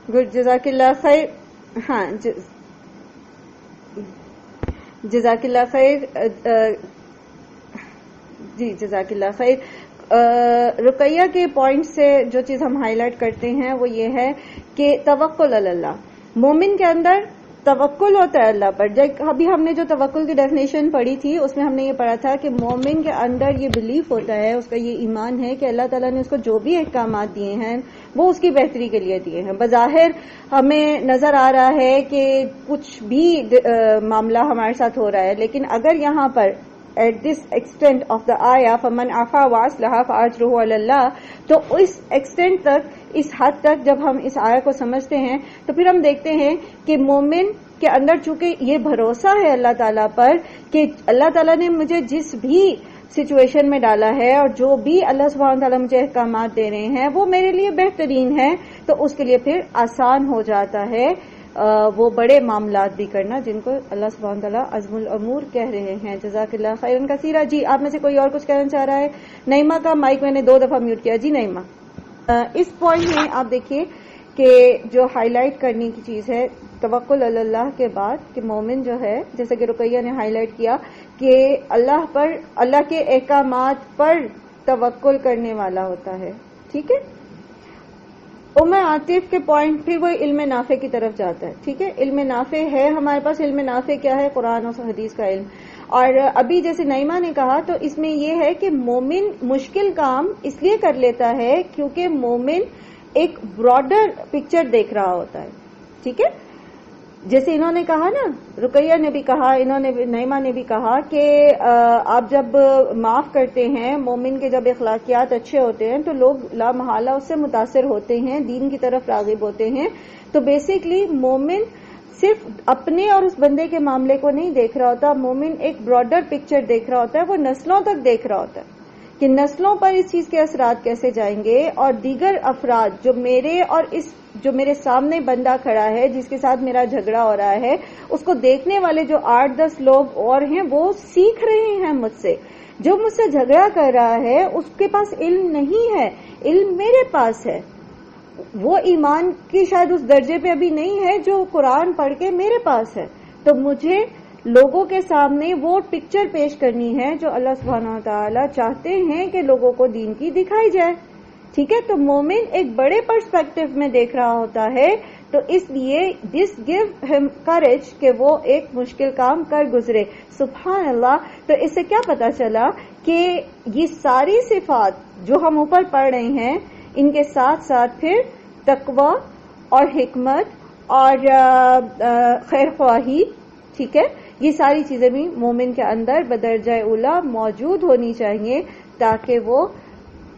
گڈ، جزاک اللہ خیر. ہاں جزاک اللہ خیر. جی جزاک اللہ خیر. رقیہ کے پوائنٹ سے جو چیز ہم ہائی لائٹ کرتے ہیں وہ یہ ہے کہ توکل علی اللہ. مومن کے اندر توکل ہوتا ہے اللہ پر. ابھی ہم نے جو توکل کی ڈیفینیشن پڑھی تھی اس میں ہم نے یہ پڑھا تھا کہ مومن کے اندر یہ بلیف ہوتا ہے، اس کا یہ ایمان ہے کہ اللہ تعالیٰ نے اس کو جو بھی احکامات دیے ہیں وہ اس کی بہتری کے لیے دیے ہیں. بظاہر ہمیں نظر آ رہا ہے کہ کچھ بھی معاملہ ہمارے ساتھ ہو رہا ہے، لیکن اگر یہاں پر at this extent of the ayah فَمَنْ عَفَا وَأَصْلَحَ فَأَجْرُهُ عَلَى اللَّهِ، تو اس ایکسٹینٹ تک، اس حد تک جب ہم اس آیہ کو سمجھتے ہیں تو پھر ہم دیکھتے ہیں کہ مومن کے اندر چونکہ یہ بھروسہ ہے اللہ تعالیٰ پر کہ اللہ تعالیٰ نے مجھے جس بھی سچویشن میں ڈالا ہے اور جو بھی اللہ سبحانہ تعالیٰ مجھے احکامات دے رہے ہیں وہ میرے لیے بہترین ہے، تو اس کے لیے پھر آسان ہو جاتا ہے وہ بڑے معاملات بھی کرنا جن کو اللہ سبحانہ تعالیٰ عزم الامور کہہ رہے ہیں. جزاک اللہ خیرا کثیرا. جی آپ میں سے کوئی اور کچھ کہنا چاہ رہا ہے؟ نعیمہ کا مائک میں نے 2 دفعہ میوٹ کیا. جی نعیمہ. اس پوائنٹ میں آپ دیکھیے کہ جو ہائی لائٹ کرنے کی چیز ہے توکل علی اللہ کے بعد کہ مومن جو ہے، جیسا کہ رقیہ نے ہائی لائٹ کیا کہ اللہ پر، اللہ کے احکامات پر توکل کرنے والا ہوتا ہے. ٹھیک ہے. عاطف کے پوائنٹ پھر وہ علم نافع کی طرف جاتا ہے. ٹھیک ہے. علم نافع ہے ہمارے پاس. علم نافع کیا ہے؟ قرآن اور حدیث کا علم. اور ابھی جیسے نعیمہ نے کہا تو اس میں یہ ہے کہ مومن مشکل کام اس لیے کر لیتا ہے کیونکہ مومن ایک براڈر پکچر دیکھ رہا ہوتا ہے. ٹھیک ہے. جیسے انہوں نے کہا نا، رقیہ نے بھی کہا، نعیمہ نے بھی کہا کہ آپ جب معاف کرتے ہیں، مومن کے جب اخلاقیات اچھے ہوتے ہیں تو لوگ لا محالہ اس سے متاثر ہوتے ہیں، دین کی طرف راغب ہوتے ہیں. تو بیسیکلی مومن صرف اپنے اور اس بندے کے معاملے کو نہیں دیکھ رہا ہوتا، مومن ایک براڈر پکچر دیکھ رہا ہوتا ہے. وہ نسلوں تک دیکھ رہا ہوتا ہے کہ نسلوں پر اس چیز کے اثرات کیسے جائیں گے، اور دیگر افراد جو میرے اور جو میرے سامنے بندہ کھڑا ہے جس کے ساتھ میرا جھگڑا ہو رہا ہے، اس کو دیکھنے والے جو 8-10 لوگ اور ہیں وہ سیکھ رہے ہیں مجھ سے. جو مجھ سے جھگڑا کر رہا ہے اس کے پاس علم نہیں ہے، علم میرے پاس ہے. وہ ایمان کی شاید اس درجے پہ ابھی نہیں ہے جو قرآن پڑھ کے میرے پاس ہے. تو مجھے لوگوں کے سامنے وہ پکچر پیش کرنی ہے جو اللہ سبحانہ وتعالی چاہتے ہیں کہ لوگوں کو دین کی دکھائی جائے. ٹھیک ہے. تو مومن ایک بڑے پرسپیکٹو میں دیکھ رہا ہوتا ہے، تو اس لیے دس گیو ہم کریج کہ وہ ایک مشکل کام کر گزرے. سبحان اللہ. تو اس سے کیا پتا چلا کہ یہ ساری صفات جو ہم اوپر پڑھ رہے ہیں ان کے ساتھ ساتھ پھر تقوی اور حکمت اور خیر خواہی، ٹھیک ہے، یہ ساری چیزیں بھی مومن کے اندر بدرجہ اولا موجود ہونی چاہیے تاکہ وہ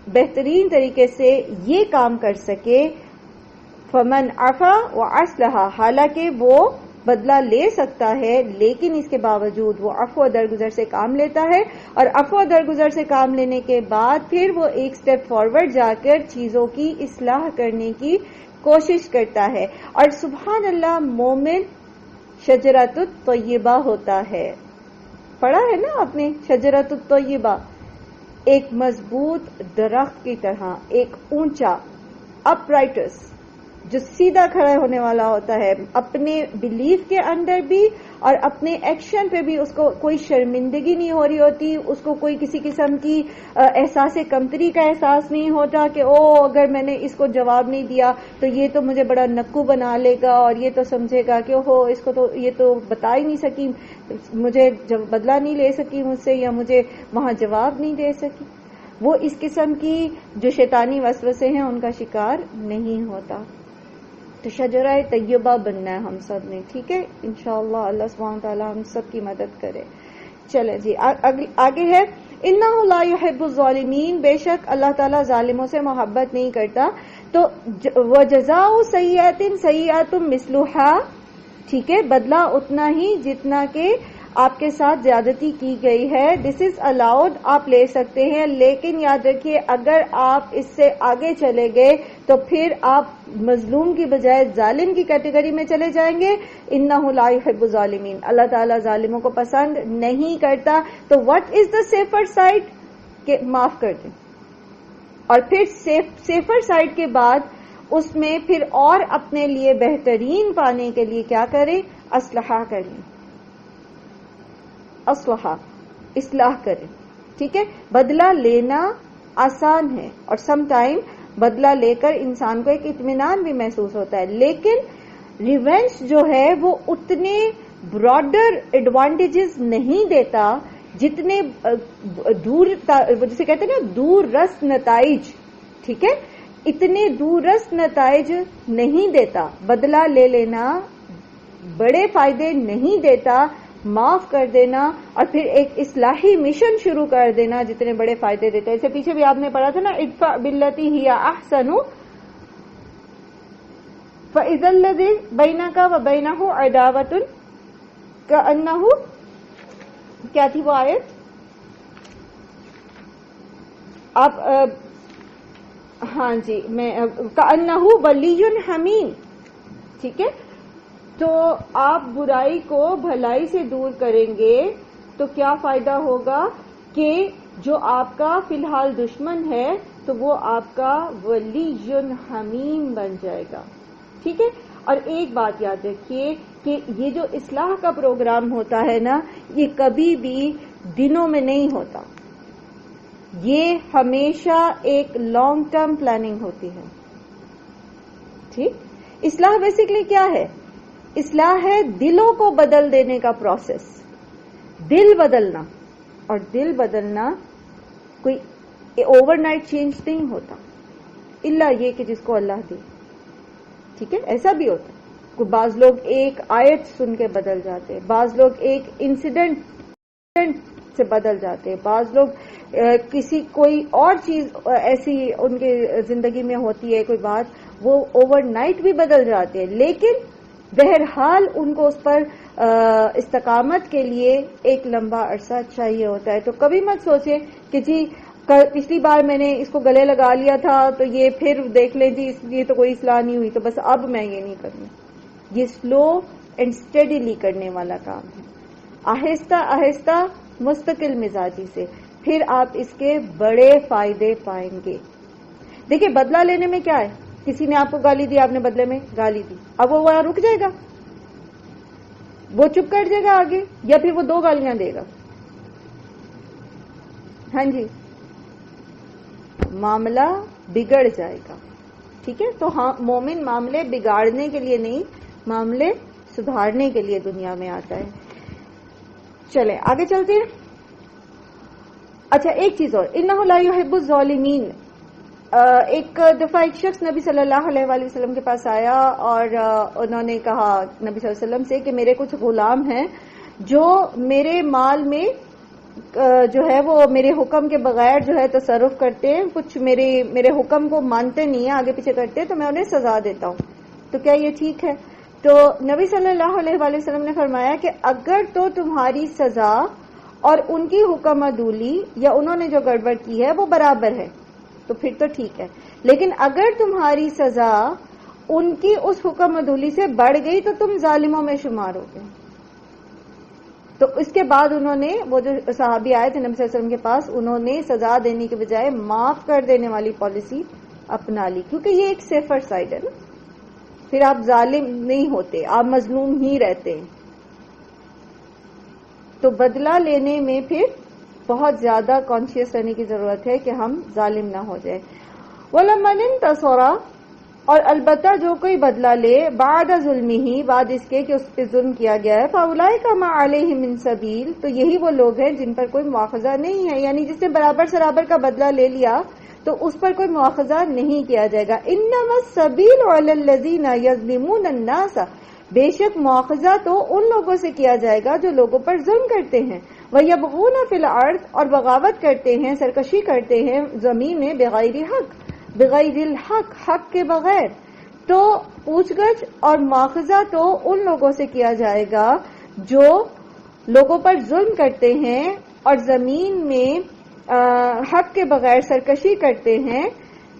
بہترین طریقے سے یہ کام کر سکے. فمن عفا واصلح، حالانکہ وہ بدلہ لے سکتا ہے لیکن اس کے باوجود وہ عفو درگزر سے کام لیتا ہے، اور عفو درگزر سے کام لینے کے بعد پھر وہ ایک سٹیپ فارورڈ جا کر چیزوں کی اصلاح کرنے کی کوشش کرتا ہے. اور سبحان اللہ، مومن شجرۃ الطیبہ ہوتا ہے. پڑھا ہے نا آپ نے شجرۃ الطیبہ، ایک مضبوط درخت کی طرح، ایک اونچا اپ رائٹس جو سیدھا کھڑا ہونے والا ہوتا ہے، اپنے بلیف کے اندر بھی اور اپنے ایکشن پہ بھی اس کو کوئی شرمندگی نہیں ہو رہی ہوتی، اس کو کوئی کسی قسم کی احساس کمتری کا احساس نہیں ہوتا کہ اگر میں نے اس کو جواب نہیں دیا تو یہ تو مجھے بڑا نکو بنا لے گا اور یہ تو سمجھے گا کہ اس کو تو یہ تو بتا ہی نہیں سکی، مجھے بدلہ نہیں لے سکی مجھ سے، یا مجھے وہاں جواب نہیں دے سکی. وہ اس قسم کی جو شیطانی وسوسے ہیں ان کا شکار نہیں ہوتا. تو شجرہ طیبہ بننا ہے ہم سب نے. ٹھیک ہے. انشاءاللہ اللہ سبحانہ تعالی ہم سب کی مدد کرے. چلے جی آگے ہے انہ لا يحب الظالمین، بے شک اللہ تعالیٰ ظالموں سے محبت نہیں کرتا. تو وجزاء سیئۃ سیئۃ مثلھا، ٹھیک ہے، بدلہ اتنا ہی جتنا کہ آپ کے ساتھ زیادتی کی گئی ہے، دس از الاؤڈ، آپ لے سکتے ہیں، لیکن یاد رکھیے اگر آپ اس سے آگے چلے گئے تو پھر آپ مظلوم کی بجائے ظالم کی کیٹیگری میں چلے جائیں گے. انہ لا یحب الظالمین، اللہ تعالیٰ ظالموں کو پسند نہیں کرتا. تو what is the safer side? کہ معاف کر دیں، اور پھر سیفر سائڈ کے بعد اس میں پھر اور اپنے لیے بہترین پانے کے لیے کیا کریں؟ اصلاح کر لیں، اصلاح کریں. ٹھیک ہے، بدلہ لینا آسان ہے اور سم ٹائم بدلہ لے کر انسان کو ایک اطمینان بھی محسوس ہوتا ہے، لیکن ریونج جو ہے وہ اتنے براڈر ایڈوانٹیجز نہیں دیتا جتنے دور، جسے کہتے ہیں نا دور رس نتائج. ٹھیک ہے، اتنے دور رس نتائج نہیں دیتا. بدلہ لے لینا بڑے فائدے نہیں دیتا، معاف کر دینا اور پھر ایک اصلاحی مشن شروع کر دینا جتنے بڑے فائدے دیتے ہیں. اس سے پیچھے بھی آپ نے پڑھا تھا نا، ادفع باللتی ہی احسن فاذا الذی بینک وبینہ عداوۃ کأنہ، کیا تھی وہ آیت؟ آپ ہاں جی، میں کأنہ ولی حمیم. ٹھیک ہے، تو آپ برائی کو بھلائی سے دور کریں گے تو کیا فائدہ ہوگا کہ جو آپ کا فی الحال دشمن ہے تو وہ آپ کا ولی حمیم بن جائے گا. ٹھیک ہے، اور ایک بات یاد رکھیے کہ یہ جو اصلاح کا پروگرام ہوتا ہے نا، یہ کبھی بھی دنوں میں نہیں ہوتا، یہ ہمیشہ ایک لانگ ٹرم پلاننگ ہوتی ہے. ٹھیک، اصلاح بیسیکلی کیا ہے؟ اصلاح ہے دلوں کو بدل دینے کا پروسیس، دل بدلنا. اور دل بدلنا کوئی اوور نائٹ چینج نہیں ہوتا، الا یہ کہ جس کو اللہ دے. ٹھیک ہے، ایسا بھی ہوتا ہے کہ بعض لوگ ایک آیت سن کے بدل جاتے ہیں، بعض لوگ ایک انسیڈنٹ سے بدل جاتے ہیں، بعض لوگ کوئی اور چیز ایسی ان کے زندگی میں ہوتی ہے، کوئی بات، وہ اوور نائٹ بھی بدل جاتے ہیں. لیکن بہرحال ان کو اس پر استقامت کے لیے ایک لمبا عرصہ چاہیے ہوتا ہے. تو کبھی مت سوچیں کہ جی پچھلی بار میں نے اس کو گلے لگا لیا تھا تو یہ پھر دیکھ لیں جی یہ تو کوئی اصلاح نہیں ہوئی تو بس اب میں یہ نہیں کروں. یہ سلو اینڈ اسٹڈیلی کرنے والا کام ہے، آہستہ آہستہ مستقل مزاجی سے، پھر آپ اس کے بڑے فائدے پائیں گے. دیکھیں بدلہ لینے میں کیا ہے، کسی نے آپ کو گالی دی، آپ نے بدلے میں گالی دی، اب وہ وہاں رک جائے گا، وہ چپ کر جائے گا آگے، یا پھر وہ 2 گالیاں دے گا؟ ہاں جی، معاملہ بگڑ جائے گا. ٹھیک ہے، تو ہاں مومن معاملے بگاڑنے کے لیے نہیں، معاملے سدھارنے کے لیے دنیا میں آتا ہے. چلیں آگے چلتے ہیں. اچھا ایک چیز اور، انہ لا یحب الظالمین. ایک دفعہ ایک شخص نبی صلی اللہ علیہ وآلہ وسلم کے پاس آیا اور انہوں نے کہا نبی صلی اللہ علیہ وسلم سے کہ میرے کچھ غلام ہیں جو میرے مال میں جو ہے وہ میرے حکم کے بغیر جو ہے تصرف کرتے ہیں، کچھ میرے حکم کو مانتے نہیں ہیں، آگے پیچھے کرتے ہیں، تو میں انہیں سزا دیتا ہوں، تو کیا یہ ٹھیک ہے؟ تو نبی صلی اللہ علیہ وآلہ وسلم نے فرمایا کہ اگر تو تمہاری سزا اور ان کی حکم عدولی یا انہوں نے جو گڑبڑ کی ہے وہ برابر ہے تو پھر تو ٹھیک ہے، لیکن اگر تمہاری سزا ان کی اس حکم عدولی سے بڑھ گئی تو تم ظالموں میں شمار ہو گئے. تو اس کے بعد انہوں نے، وہ جو صحابی آئے تھے نبی صلی اللہ علیہ وسلم کے پاس، انہوں نے سزا دینے کے بجائے معاف کر دینے والی پالیسی اپنا لی، کیونکہ یہ ایک سیفر سائڈ ہے نا، پھر آپ ظالم نہیں ہوتے، آپ مظلوم ہی رہتے ہیں. تو بدلہ لینے میں پھر بہت زیادہ کانشیس رہنے کی ضرورت ہے کہ ہم ظالم نہ ہو جائے. وَلَمَّنِ انتَصَرَ، اور البتہ جو کوئی بدلہ لے بعد ظلمہ، بعد اس کے کہ اس پہ ظلم کیا گیا ہے، فَأُولَٰئِکَ مَا عَلَيْهِم مِّن سَبِيلٍ، تو یہی وہ لوگ ہیں جن پر کوئی مواخذہ نہیں ہے، یعنی جس نے برابر سرابر کا بدلہ لے لیا تو اس پر کوئی مواخذہ نہیں کیا جائے گا. إِنَّمَا السَّبِيلُ عَلَى الَّذِينَ يَظْلِمُونَ النَّاسَ، بے شک مواخذہ تو ان لوگوں سے کیا جائے گا جو لوگوں پر ظلم کرتے ہیں. وَيَبْغُونَ فِي الْأَرْضِ، اور بغاوت کرتے ہیں، سرکشی کرتے ہیں زمین میں، بغیر حق، بغیر الحق، حق کے بغیر. تو پوچھ گچھ اور مواخذہ تو ان لوگوں سے کیا جائے گا جو لوگوں پر ظلم کرتے ہیں اور زمین میں حق کے بغیر سرکشی کرتے ہیں،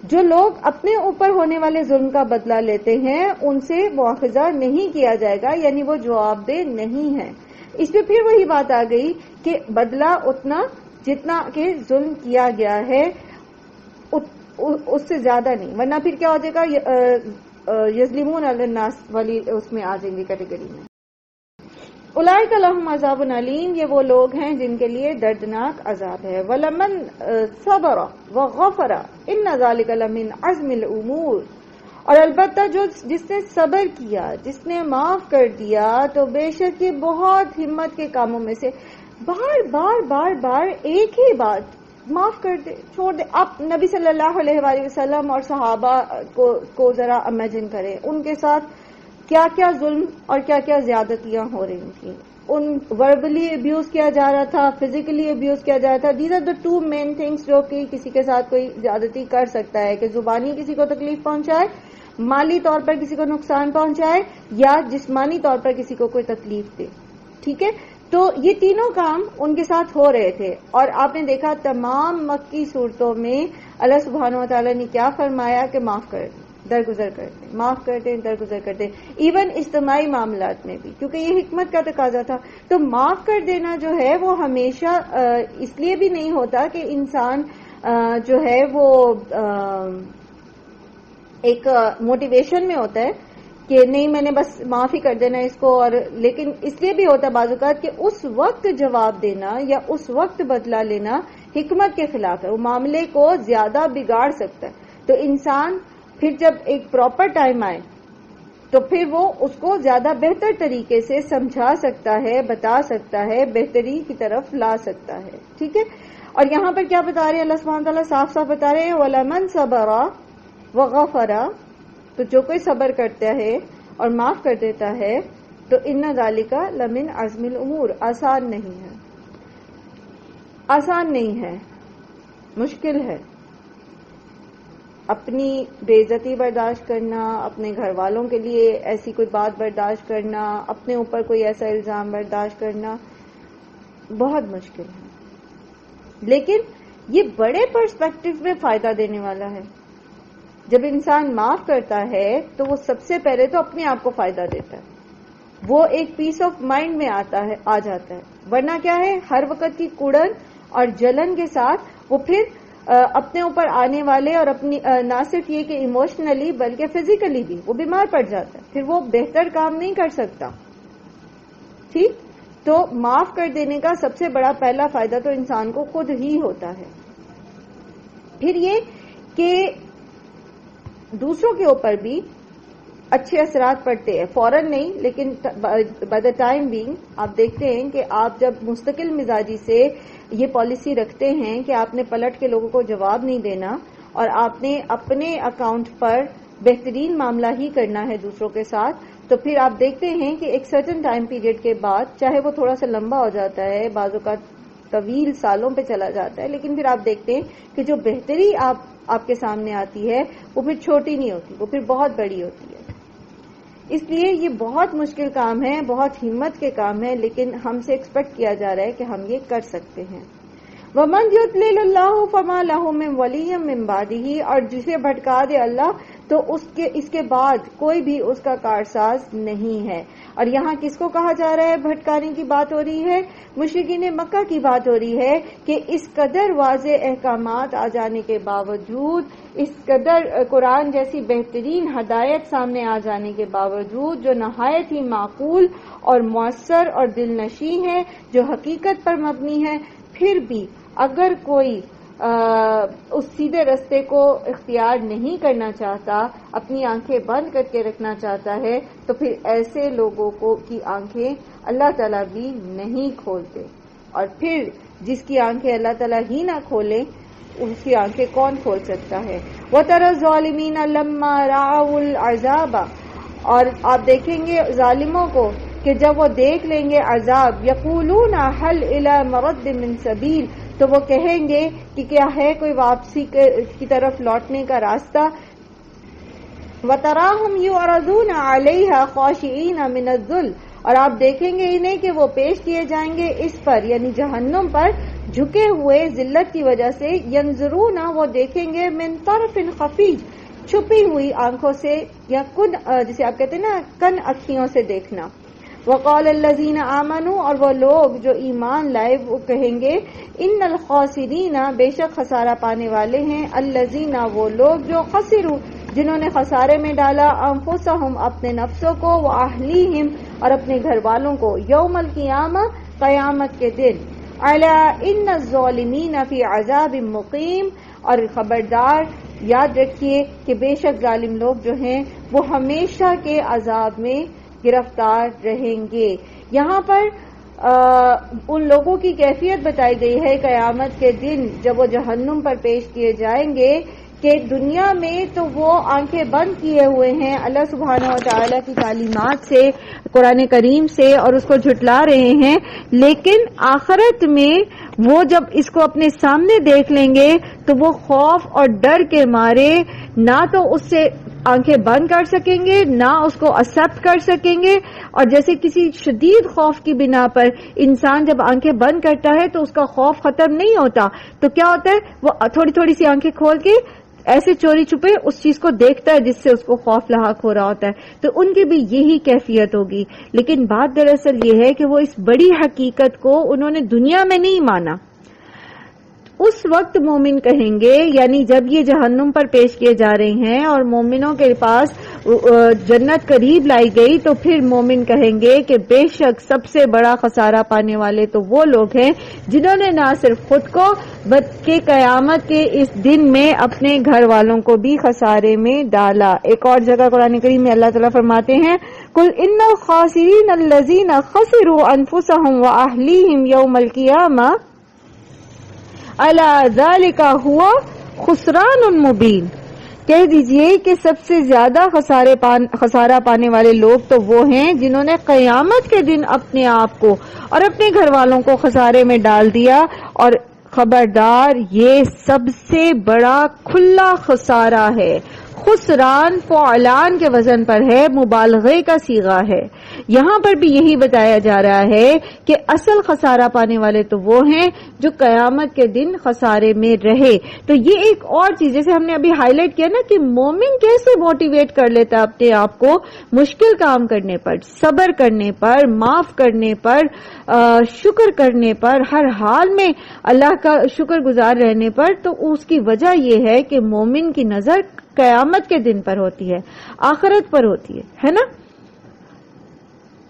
جو لوگ اپنے اوپر ہونے والے ظلم کا بدلہ لیتے ہیں ان سے مواخذہ نہیں کیا جائے گا، یعنی وہ جواب دہ نہیں ہے۔ اس پہ پھر وہی بات آ گئی کہ بدلہ اتنا جتنا کہ ظلم کیا گیا ہے اس سے زیادہ نہیں، ورنہ پھر کیا ہو جائے گا، یظلمون علی الناس والی اس میں آ جائیں گے کیٹیگری میں۔ اولئک لہم عذاب علیم، یہ وہ لوگ ہیں جن کے لیے دردناک عذاب ہے۔ ولمن صبر وغفر ان ذلک لمن عزم الامور، اور البتہ جس نے صبر کیا، جس نے معاف کر دیا، تو بے شک یہ بہت ہمت کے کاموں میں سے۔ بار بار ایک ہی بات، معاف کر دے، چھوڑ دے۔ آپ نبی صلی اللہ علیہ وآلہ وسلم اور صحابہ کو ذرا امیجن کریں، ان کے ساتھ کیا کیا ظلم اور کیا کیا زیادتیاں ہو رہی تھیں۔ ان وربلی ابیوز کیا جا رہا تھا، فزیکلی ابیوز کیا جا رہا تھا۔ These are the two main things جو کہ کسی کے ساتھ کوئی زیادتی کر سکتا ہے، کہ زبانی کسی کو تکلیف پہنچائے، مالی طور پر کسی کو نقصان پہنچائے، یا جسمانی طور پر کسی کو کوئی تکلیف دے۔ ٹھیک ہے، تو یہ تینوں کام ان کے ساتھ ہو رہے تھے، اور آپ نے دیکھا تمام مکی صورتوں میں اللہ سبحانہ و تعالیٰ نے کیا فرمایا کہ معاف کر دیں، درگزر کرتے ہیں، معاف کرتے ہیں، درگزر کرتے ہیں، ایون اجتماعی معاملات میں بھی، کیونکہ یہ حکمت کا تقاضا تھا۔ تو معاف کر دینا جو ہے وہ ہمیشہ اس لیے بھی نہیں ہوتا کہ انسان جو ہے وہ ایک موٹیویشن میں ہوتا ہے کہ نہیں میں نے بس معاف ہی کر دینا اس کو، اور لیکن اس لیے بھی ہوتا ہے بعض اوقات کہ اس وقت جواب دینا یا اس وقت بدلہ لینا حکمت کے خلاف ہے، وہ معاملے کو زیادہ بگاڑ سکتا ہے۔ تو انسان پھر جب ایک پراپر ٹائم آئے تو پھر وہ اس کو زیادہ بہتر طریقے سے سمجھا سکتا ہے، بتا سکتا ہے، بہتری کی طرف لا سکتا ہے۔ ٹھیک ہے، اور یہاں پر کیا بتا رہے ہیں اللہ سبحانہ تعالیٰ؟ صاف صاف بتا رہے ہیں وَلَمَنْ صَبَرَ وَغَفَرَ، تو جو کوئی صبر کرتا ہے اور معاف کر دیتا ہے تو ان ذالک لمن عزم الامور، آسان نہیں ہے، آسان نہیں ہے، مشکل ہے۔ اپنی بے عزتی برداشت کرنا، اپنے گھر والوں کے لیے ایسی کوئی بات برداشت کرنا، اپنے اوپر کوئی ایسا الزام برداشت کرنا بہت مشکل ہے، لیکن یہ بڑے پرسپیکٹو میں فائدہ دینے والا ہے۔ جب انسان معاف کرتا ہے تو وہ سب سے پہلے تو اپنے آپ کو فائدہ دیتا ہے، وہ ایک پیس آف مائنڈ میں آ جاتا ہے، ورنہ کیا ہے ہر وقت کی کڑن اور جلن کے ساتھ وہ پھر اپنے اوپر آنے والے اور اپنی نہ صرف یہ کہ ایموشنلی بلکہ فزیکلی بھی وہ بیمار پڑ جاتا ہے، پھر وہ بہتر کام نہیں کر سکتا۔ ٹھیک، تو معاف کر دینے کا سب سے بڑا پہلا فائدہ تو انسان کو خود ہی ہوتا ہے۔ پھر یہ کہ دوسروں کے اوپر بھی اچھے اثرات پڑتے ہیں، فوراً نہیں لیکن بائی دا ٹائم بینگ آپ دیکھتے ہیں کہ آپ جب مستقل مزاجی سے یہ پالیسی رکھتے ہیں کہ آپ نے پلٹ کے لوگوں کو جواب نہیں دینا اور آپ نے اپنے اکاؤنٹ پر بہترین معاملہ ہی کرنا ہے دوسروں کے ساتھ، تو پھر آپ دیکھتے ہیں کہ ایک سرٹن ٹائم پیریڈ کے بعد، چاہے وہ تھوڑا سا لمبا ہو جاتا ہے، بعض اوقات طویل سالوں پہ چلا جاتا ہے، لیکن پھر آپ دیکھتے ہیں کہ جو بہتری آپ کے سامنے آتی ہے وہ پھر چھوٹی نہیں ہوتی، وہ پھر بہت بڑی ہوتی ہے۔ اس لیے یہ بہت مشکل کام ہے، بہت ہمت کے کام ہے، لیکن ہم سے ایکسپیکٹ کیا جا رہا ہے کہ ہم یہ کر سکتے ہیں۔ وَمَنْ يُضْلِلِ اللَّهُ فَمَا لَهُ مِنْ وَلِيٍّ مِنْ بَعْدِهِ، اور جسے بھٹکا دے اللہ تو اس کے بعد کوئی بھی اس کا کارساز نہیں ہے۔ اور یہاں کس کو کہا جا رہا ہے بھٹکانے کی بات ہو رہی ہے؟ مشرکین مکہ کی بات ہو رہی ہے کہ اس قدر واضح احکامات آ جانے کے باوجود، اس قدر قرآن جیسی بہترین ہدایت سامنے آ جانے کے باوجود، جو نہایت ہی معقول اور مؤثر اور دل نشیں ہے، جو حقیقت پر مبنی ہے، پھر بھی اگر کوئی اس سیدھے رستے کو اختیار نہیں کرنا چاہتا، اپنی آنکھیں بند کر کے رکھنا چاہتا ہے، تو پھر ایسے لوگوں کی آنکھیں اللہ تعالیٰ بھی نہیں کھولتے، اور پھر جس کی آنکھیں اللہ تعالیٰ ہی نہ کھولے اس کی آنکھیں کون کھول سکتا ہے۔ وَتَرَى الظَّالِمِينَ لَمَّا رَأَوُا الْعَذَابَ، اور آپ دیکھیں گے ظالموں کو کہ جب وہ دیکھ لیں گے عذاب، یقولون هل الى مرد من سبیل، تو وہ کہیں گے کہ کیا ہے کوئی واپسی کی طرف لوٹنے کا راستہ۔ وَتَرَاهُمْ يُعْرَضُونَ عَلَيْهَا خَاشِعِينَ مِنَ الذُّلِّ، اور آپ دیکھیں گے انہیں کہ وہ پیش کیے جائیں گے اس پر یعنی جہنم پر جھکے ہوئے ذلت کی وجہ سے، ینظرون وہ دیکھیں گے من طرف خفی چھپی ہوئی آنکھوں سے، یا جسے آپ کہتے ہیں نا کن اکھیوں سے دیکھنا. وقال الذین آمنوا اور وہ لوگ جو ایمان لائے وہ کہیں گے ان الخاسرین بے شک خسارہ پانے والے ہیں، الذین وہ لوگ جو خسروا جنہوں نے خسارے میں ڈالا، انفسہم اپنے نفسوں کو، واہلیہم اور اپنے گھر والوں کو، یوم القیامہ قیامت کے دن. الا ان الظالمین فی عذاب مقیم اور خبردار یاد رکھیے کہ بے شک ظالم لوگ جو ہیں وہ ہمیشہ کے عذاب میں گرفتار رہیں گے. یہاں پر ان لوگوں کی کیفیت بتائی گئی ہے قیامت کے دن جب وہ جہنم پر پیش کیے جائیں گے کہ دنیا میں تو وہ آنکھیں بند کیے ہوئے ہیں اللہ سبحانہ و تعالیٰ کی تعلیمات سے، قرآن کریم سے، اور اس کو جھٹلا رہے ہیں، لیکن آخرت میں وہ جب اس کو اپنے سامنے دیکھ لیں گے تو وہ خوف اور ڈر کے مارے نہ تو اس سے آنکھیں بند کر سکیں گے نہ اس کو ایکسپٹ کر سکیں گے. اور جیسے کسی شدید خوف کی بنا پر انسان جب آنکھیں بند کرتا ہے تو اس کا خوف ختم نہیں ہوتا، تو کیا ہوتا ہے وہ تھوڑی تھوڑی سی آنکھیں کھول کے ایسے چوری چھپے اس چیز کو دیکھتا ہے جس سے اس کو خوف لاحق ہو رہا ہوتا ہے. تو ان کی بھی یہی کیفیت ہوگی. لیکن بات دراصل یہ ہے کہ وہ اس بڑی حقیقت کو انہوں نے دنیا میں نہیں مانا. اس وقت مومن کہیں گے، یعنی جب یہ جہنم پر پیش کیے جا رہے ہیں اور مومنوں کے پاس جنت قریب لائی گئی، تو پھر مومن کہیں گے کہ بے شک سب سے بڑا خسارہ پانے والے تو وہ لوگ ہیں جنہوں نے نہ صرف خود کو بلکہ قیامت کے اس دن میں اپنے گھر والوں کو بھی خسارے میں ڈالا. ایک اور جگہ قرآن کریم میں اللہ تعالیٰ فرماتے ہیں قل ان الخاسرین الذین خسروا انفسهم واہلیہم یوم القیامہ الا ذالک ہوا خسران مبین. کہہ دیجئے کہ سب سے زیادہ خسارہ پانے والے لوگ تو وہ ہیں جنہوں نے قیامت کے دن اپنے آپ کو اور اپنے گھر والوں کو خسارے میں ڈال دیا. اور خبردار یہ سب سے بڑا کھلا خسارہ ہے. خسران فعلان کے وزن پر ہے، مبالغے کا صیغہ ہے. یہاں پر بھی یہی بتایا جا رہا ہے کہ اصل خسارہ پانے والے تو وہ ہیں جو قیامت کے دن خسارے میں رہے. تو یہ ایک اور چیز جیسے ہم نے ابھی ہائی لائٹ کیا نا کہ مومن کیسے موٹیویٹ کر لیتا ہے اپنے آپ کو مشکل کام کرنے پر، صبر کرنے پر، معاف کرنے پر، شکر کرنے پر، ہر حال میں اللہ کا شکر گزار رہنے پر. تو اس کی وجہ یہ ہے کہ مومن کی نظر قیامت کے دن پر ہوتی ہے، آخرت پر ہوتی ہے نا.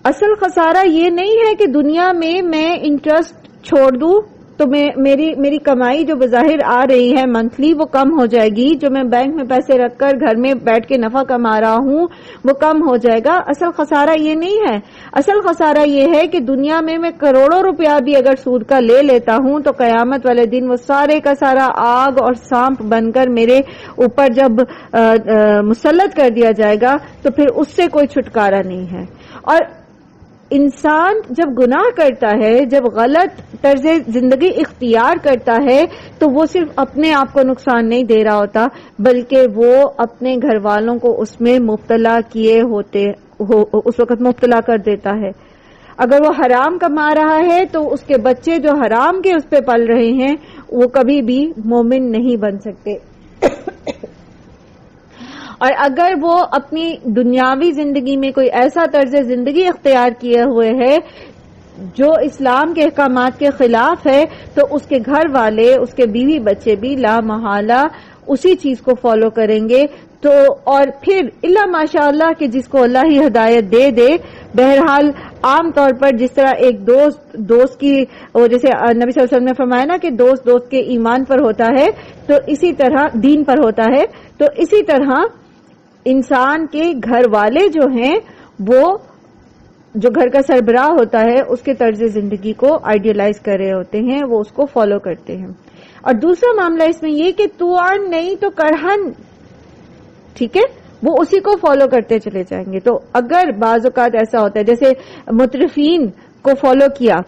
اصل خسارہ یہ نہیں ہے کہ دنیا میں انٹرسٹ چھوڑ دوں تو میری کمائی جو بظاہر آ رہی ہے منتھلی وہ کم ہو جائے گی، جو میں بینک میں پیسے رکھ کر گھر میں بیٹھ کے نفع کما رہا ہوں وہ کم ہو جائے گا. اصل خسارہ یہ نہیں ہے. اصل خسارہ یہ ہے کہ دنیا میں کروڑوں روپیہ بھی اگر سود کا لے لیتا ہوں تو قیامت والے دن وہ سارے کا سارا آگ اور سانپ بن کر میرے اوپر جب مسلط کر دیا جائے گا تو پھر اس سے کوئی چھٹکارا نہیں ہے. اور انسان جب گناہ کرتا ہے، جب غلط طرز زندگی اختیار کرتا ہے تو وہ صرف اپنے آپ کو نقصان نہیں دے رہا ہوتا بلکہ وہ اپنے گھر والوں کو اس میں مبتلا کیے ہوتے اس وقت مبتلا کر دیتا ہے. اگر وہ حرام کما رہا ہے تو اس کے بچے جو حرام کے اس پہ پل رہے ہیں وہ کبھی بھی مومن نہیں بن سکتے. اور اگر وہ اپنی دنیاوی زندگی میں کوئی ایسا طرز زندگی اختیار کیے ہوئے ہے جو اسلام کے احکامات کے خلاف ہے تو اس کے گھر والے، اس کے بیوی بچے بھی لا محالہ اسی چیز کو فالو کریں گے. تو اور پھر الا ماشاء اللہ کہ جس کو اللہ ہی ہدایت دے دے. بہرحال عام طور پر جس طرح ایک دوست کی جیسے نبی صلی اللہ علیہ وسلم نے فرمایا نا کہ دوست کے ایمان پر ہوتا ہے تو اسی طرح دین پر ہوتا ہے، تو اسی طرح انسان کے گھر والے جو ہیں وہ جو گھر کا سربراہ ہوتا ہے اس کے طرز زندگی کو آئیڈیلائز کر رہے ہوتے ہیں، وہ اس کو فالو کرتے ہیں. اور دوسرا معاملہ اس میں یہ کہ توان نہیں تو کرہن، ٹھیک ہے، وہ اسی کو فالو کرتے چلے جائیں گے. تو اگر بعض اوقات ایسا ہوتا ہے جیسے مترفین کو فالو کیا،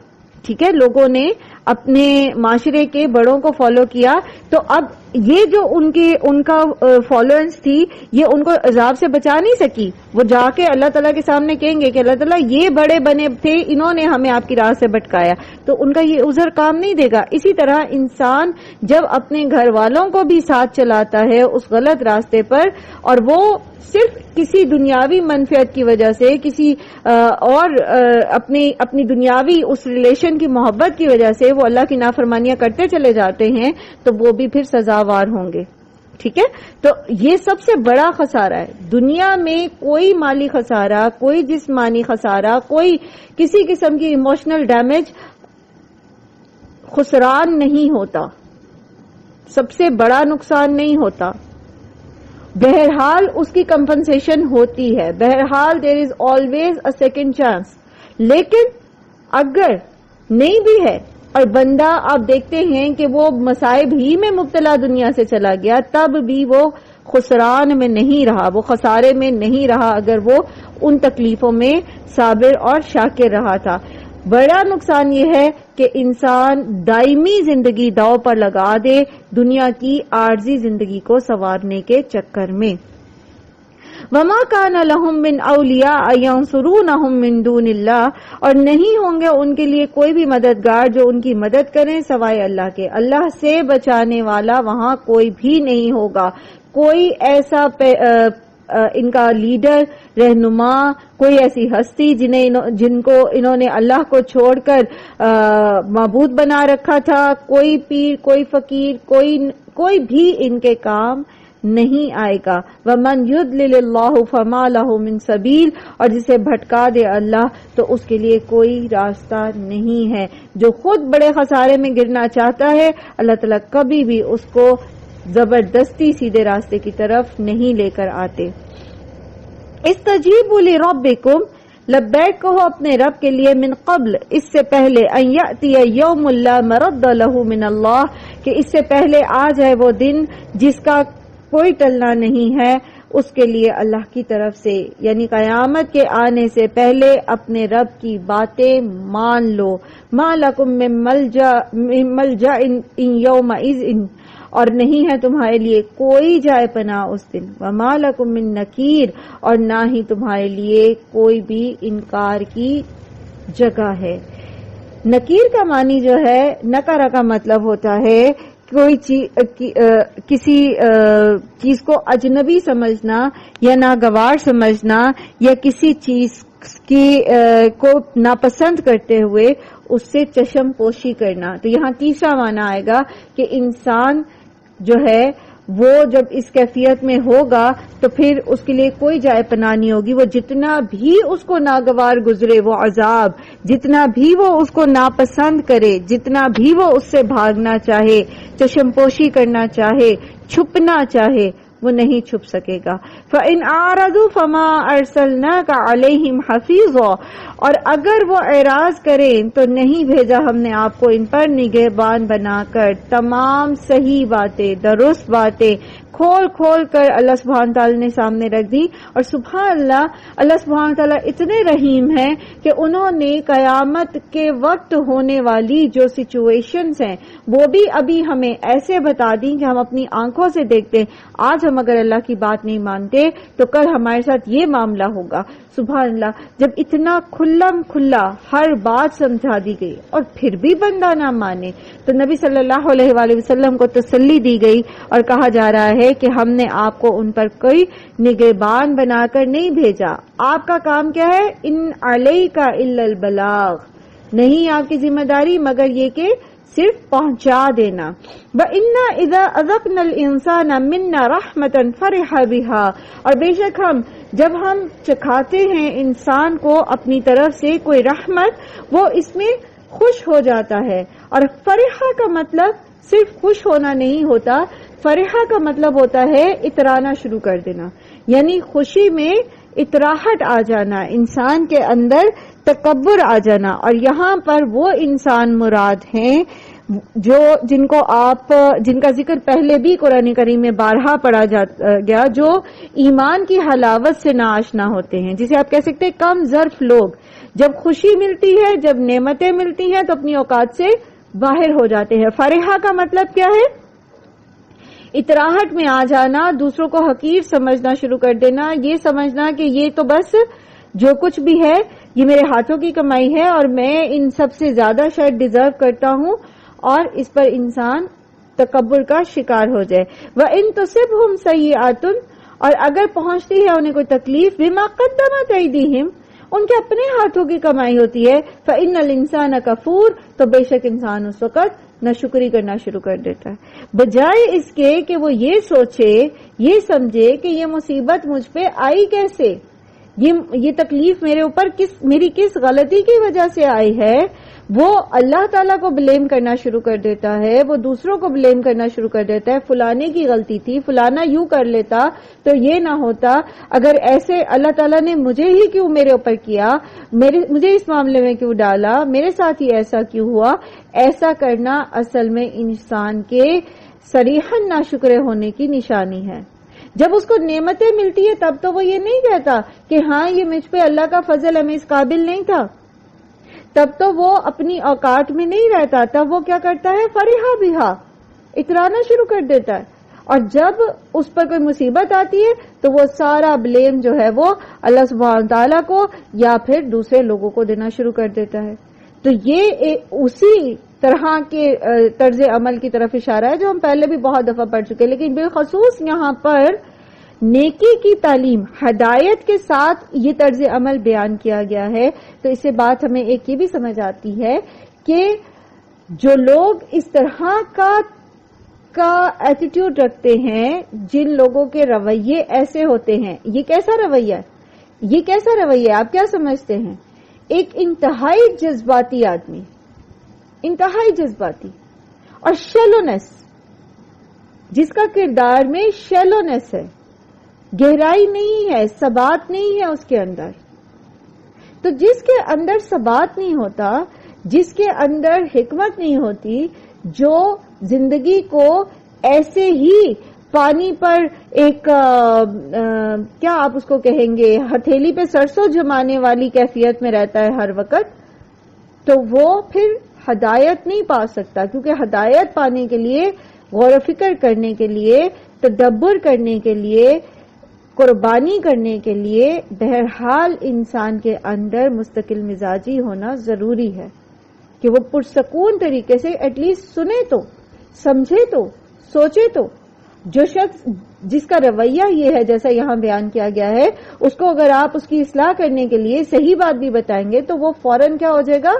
ٹھیک ہے، لوگوں نے اپنے معاشرے کے بڑوں کو فالو کیا، تو اب یہ جو ان کا فالوئنس تھی یہ ان کو عذاب سے بچا نہیں سکی. وہ جا کے اللہ تعالیٰ کے سامنے کہیں گے کہ اللہ تعالیٰ یہ بڑے بنے تھے، انہوں نے ہمیں آپ کی راہ سے بھٹکایا، تو ان کا یہ عذر کام نہیں دے گا. اسی طرح انسان جب اپنے گھر والوں کو بھی ساتھ چلاتا ہے اس غلط راستے پر، اور وہ صرف کسی دنیاوی منفعت کی وجہ سے، کسی اور اپنی دنیاوی اس ریلیشن کی محبت کی وجہ سے وہ اللہ کی نافرمانیاں کرتے چلے جاتے ہیں، تو وہ بھی پھر سزاوار ہوں گے. ٹھیک ہے، تو یہ سب سے بڑا خسارہ ہے. دنیا میں کوئی مالی خسارہ، کوئی جسمانی خسارہ، کوئی کسی قسم کی ایموشنل ڈیمیج خسران نہیں ہوتا، سب سے بڑا نقصان نہیں ہوتا. بہرحال اس کی کمپنسیشن ہوتی ہے، بہرحال there is always a second chance. لیکن اگر نہیں بھی ہے اور بندہ آپ دیکھتے ہیں کہ وہ مصائب ہی میں مبتلا دنیا سے چلا گیا، تب بھی وہ خسران میں نہیں رہا، وہ خسارے میں نہیں رہا اگر وہ ان تکلیفوں میں صابر اور شاکر رہا تھا. بڑا نقصان یہ ہے کہ انسان دائمی زندگی داؤ پر لگا دے دنیا کی عارضی زندگی کو سنوارنے کے چکر میں. وما كان لهم من اولیاء ينصرونهم من دون اللہ، اور نہیں ہوں گے ان کے لیے کوئی بھی مددگار جو ان کی مدد کریں سوائے اللہ کے. اللہ سے بچانے والا وہاں کوئی بھی نہیں ہوگا، کوئی ایسا ان کا لیڈر، رہنما، کوئی ایسی ہستی جن کو انہوں نے اللہ کو چھوڑ کر معبود بنا رکھا تھا، کوئی پیر، کوئی فقیر، کوئی بھی ان کے کام نہیں آئے گا. وَمَنْ يُضْلِلِ اللَّهُ فَمَا لَهُ مِنْ سَبِيلٍ، اور جسے بھٹکا دے اللہ تو اس کے لیے کوئی راستہ نہیں ہے. جو خود بڑے خسارے میں گرنا چاہتا ہے اللہ تعالیٰ کبھی بھی اس کو زبردستی سیدھے راستے کی طرف نہیں لے کر آتے. استجیبوا لربکم، لبیک کہو اپنے رب کے لیے، من قبل، اس سے پہلے، ان یأتی یوم لا مرد لہ من اللہ، کہ اس سے پہلے آ جائے وہ دن جس کا کوئی ٹلنا نہیں ہے اس کے لیے اللہ کی طرف سے. یعنی قیامت کے آنے سے پہلے اپنے رب کی باتیں مان لو. ما لکم من ملجأ یومئذ، اور نہیں ہے تمہارے لیے کوئی جائے پناہ اس دن. وما لکم من نکیر، اور نہ ہی تمہارے لیے کوئی بھی انکار کی جگہ ہے. نکیر کا معنی جو ہے، نکرہ کا مطلب ہوتا ہے کوئی کسی چیز کو اجنبی سمجھنا یا ناگوار سمجھنا، یا کسی چیز کو ناپسند کرتے ہوئے اس سے چشم پوشی کرنا. تو یہاں تیسرا معنی آئے گا کہ انسان جو ہے وہ جب اس کیفیت میں ہوگا تو پھر اس کے لیے کوئی جائے پناہ نہیں ہوگی. وہ جتنا بھی اس کو ناگوار گزرے وہ عذاب، جتنا بھی وہ اس کو ناپسند کرے، جتنا بھی وہ اس سے بھاگنا چاہے، چشم پوشی کرنا چاہے، چھپنا چاہے، وہ نہیں چھپ سکے گا. فَإِنْ أَعْرَضُوا فَمَا أَرْسَلْنَاكَ عَلَيْهِمْ حَفِيظًا، اور اگر وہ اعراض کریں تو نہیں بھیجا ہم نے آپ کو ان پر نگہبان بنا کر. تمام صحیح باتیں، درست باتیں کھول کھول کر اللہ سبحانہ تعالیٰ نے سامنے رکھ دی. اور سبحان اللہ سبحانہ تعالیٰ اتنے رحیم ہیں کہ انہوں نے قیامت کے وقت ہونے والی جو سچویشنز ہیں وہ بھی ابھی ہمیں ایسے بتا دی کہ ہم اپنی آنکھوں سے دیکھتے ہیں. آج ہم اگر اللہ کی بات نہیں مانتے تو کل ہمارے ساتھ یہ معاملہ ہوگا. سبحان اللہ، جب اتنا کھلم کھلا ہر بات سمجھا دی گئی اور پھر بھی بندہ نہ مانے تو نبی صلی اللہ علیہ وآلہ وسلم کو تسلی دی گئی اور کہا جا رہا ہے کہ ہم نے آپ کو ان پر کوئی نگہبان بنا کر نہیں بھیجا. آپ کا کام کیا ہے؟ ان علیک الا البلاغ، نہیں آپ کی ذمہ داری مگر یہ کہ صرف پہنچا دینا. وَإِنَّا إِذَا أَذَقْنَا الْإِنسَانَ مِنَّا رَحْمَةً فَرِحَ بِهَا، اور بے شک جب ہم چکھاتے ہیں انسان کو اپنی طرف سے کوئی رحمت وہ اس میں خوش ہو جاتا ہے. اور فرحہ کا مطلب صرف خوش ہونا نہیں ہوتا، فرحہ کا مطلب ہوتا ہے اترانا شروع کر دینا، یعنی خوشی میں اتراہٹ آ جانا، انسان کے اندر تکبر آ جانا. اور یہاں پر وہ انسان مراد ہیں جن کا ذکر پہلے بھی قرآن کریم میں بارہا پڑھا گیا، جو ایمان کی حلاوت سے ناآشنا ہوتے ہیں، جسے آپ کہہ سکتے ہیں کم ظرف لوگ. جب خوشی ملتی ہے، جب نعمتیں ملتی ہیں تو اپنی اوقات سے باہر ہو جاتے ہیں. فرحہ کا مطلب کیا ہے؟ اطراحٹ میں آ جانا، دوسروں کو حقیر سمجھنا شروع کر دینا، یہ سمجھنا کہ یہ تو بس جو کچھ بھی ہے یہ میرے ہاتھوں کی کمائی ہے اور میں ان سب سے زیادہ شاید ڈیزرو کرتا ہوں، اور اس پر انسان تکبر کا شکار ہو جائے. وَإِن تُصِبْهُمْ سَيِّئَةٌ، اور اگر پہنچتی ہے انہیں کوئی تکلیف، بِمَا قَدَّمَتْ أَيْدِيهِمْ، ان کے اپنے ہاتھوں کی کمائی ہوتی ہے، فَإِنَّ الْإِنسَانَ كَفُورٌ، تو بے شک انسان اس وقت ناشکری کرنا شروع کر دیتا ہے، بجائے اس کے کہ وہ یہ سوچے، یہ سمجھے کہ یہ مصیبت مجھ پہ آئی کیسے، یہ تکلیف میرے اوپر میری کس غلطی کی وجہ سے آئی ہے. وہ اللہ تعالیٰ کو بلیم کرنا شروع کر دیتا ہے، وہ دوسروں کو بلیم کرنا شروع کر دیتا ہے، فلانے کی غلطی تھی، فلانا یوں کر لیتا تو یہ نہ ہوتا، اگر ایسے اللہ تعالیٰ نے مجھے ہی کیوں میرے اوپر کیا، مجھے اس معاملے میں کیوں ڈالا، میرے ساتھ ہی ایسا کیوں ہوا. ایسا کرنا اصل میں انسان کے صریحاً ناشکرے ہونے کی نشانی ہے. جب اس کو نعمتیں ملتی ہے تب تو وہ یہ نہیں کہتا کہ ہاں یہ مجھ پہ اللہ کا فضل ہے، میں اس قابل نہیں تھا، تب تو وہ اپنی اوقات میں نہیں رہتا، تب وہ کیا کرتا ہے؟ فرحہ بہا، اترانا شروع کر دیتا ہے. اور جب اس پر کوئی مصیبت آتی ہے تو وہ سارا بلیم جو ہے وہ اللہ سبحانہ تعالیٰ کو یا پھر دوسرے لوگوں کو دینا شروع کر دیتا ہے. تو یہ اسی طرح کے طرز عمل کی طرف اشارہ ہے جو ہم پہلے بھی بہت دفعہ پڑھ چکے، لیکن بالخصوص یہاں پر نیکی کی تعلیم، ہدایت کے ساتھ یہ طرز عمل بیان کیا گیا ہے. تو اس سے بات ہمیں ایک یہ بھی سمجھ آتی ہے کہ جو لوگ اس طرح کا ایٹیٹیوڈ رکھتے ہیں، جن لوگوں کے رویے ایسے ہوتے ہیں، یہ کیسا رویہ ہے؟ یہ کیسا رویہ ہے؟ آپ کیا سمجھتے ہیں؟ ایک انتہائی جذباتی آدمی، انتہائی جذباتی اور شیلونیس، جس کا کردار میں شیلونیس ہے، گہرائی نہیں ہے، ثبات نہیں ہے اس کے اندر. تو جس کے اندر ثبات نہیں ہوتا، جس کے اندر حکمت نہیں ہوتی، جو زندگی کو ایسے ہی پانی پر ایک کیا آپ اس کو کہیں گے، ہتھیلی پہ سرسوں جمانے والی کیفیت میں رہتا ہے ہر وقت، تو وہ پھر ہدایت نہیں پا سکتا. کیونکہ ہدایت پانے کے لیے، غور و فکر کرنے کے لیے، تدبر کرنے کے لیے، قربانی کرنے کے لیے بہرحال انسان کے اندر مستقل مزاجی ہونا ضروری ہے کہ وہ پرسکون طریقے سے ایٹ لیسٹ سنے تو، سمجھے تو، سوچے تو. جو شخص جس کا رویہ یہ ہے جیسا یہاں بیان کیا گیا ہے، اس کو اگر آپ اس کی اصلاح کرنے کے لیے صحیح بات بھی بتائیں گے تو وہ فوراً کیا ہو جائے گا؟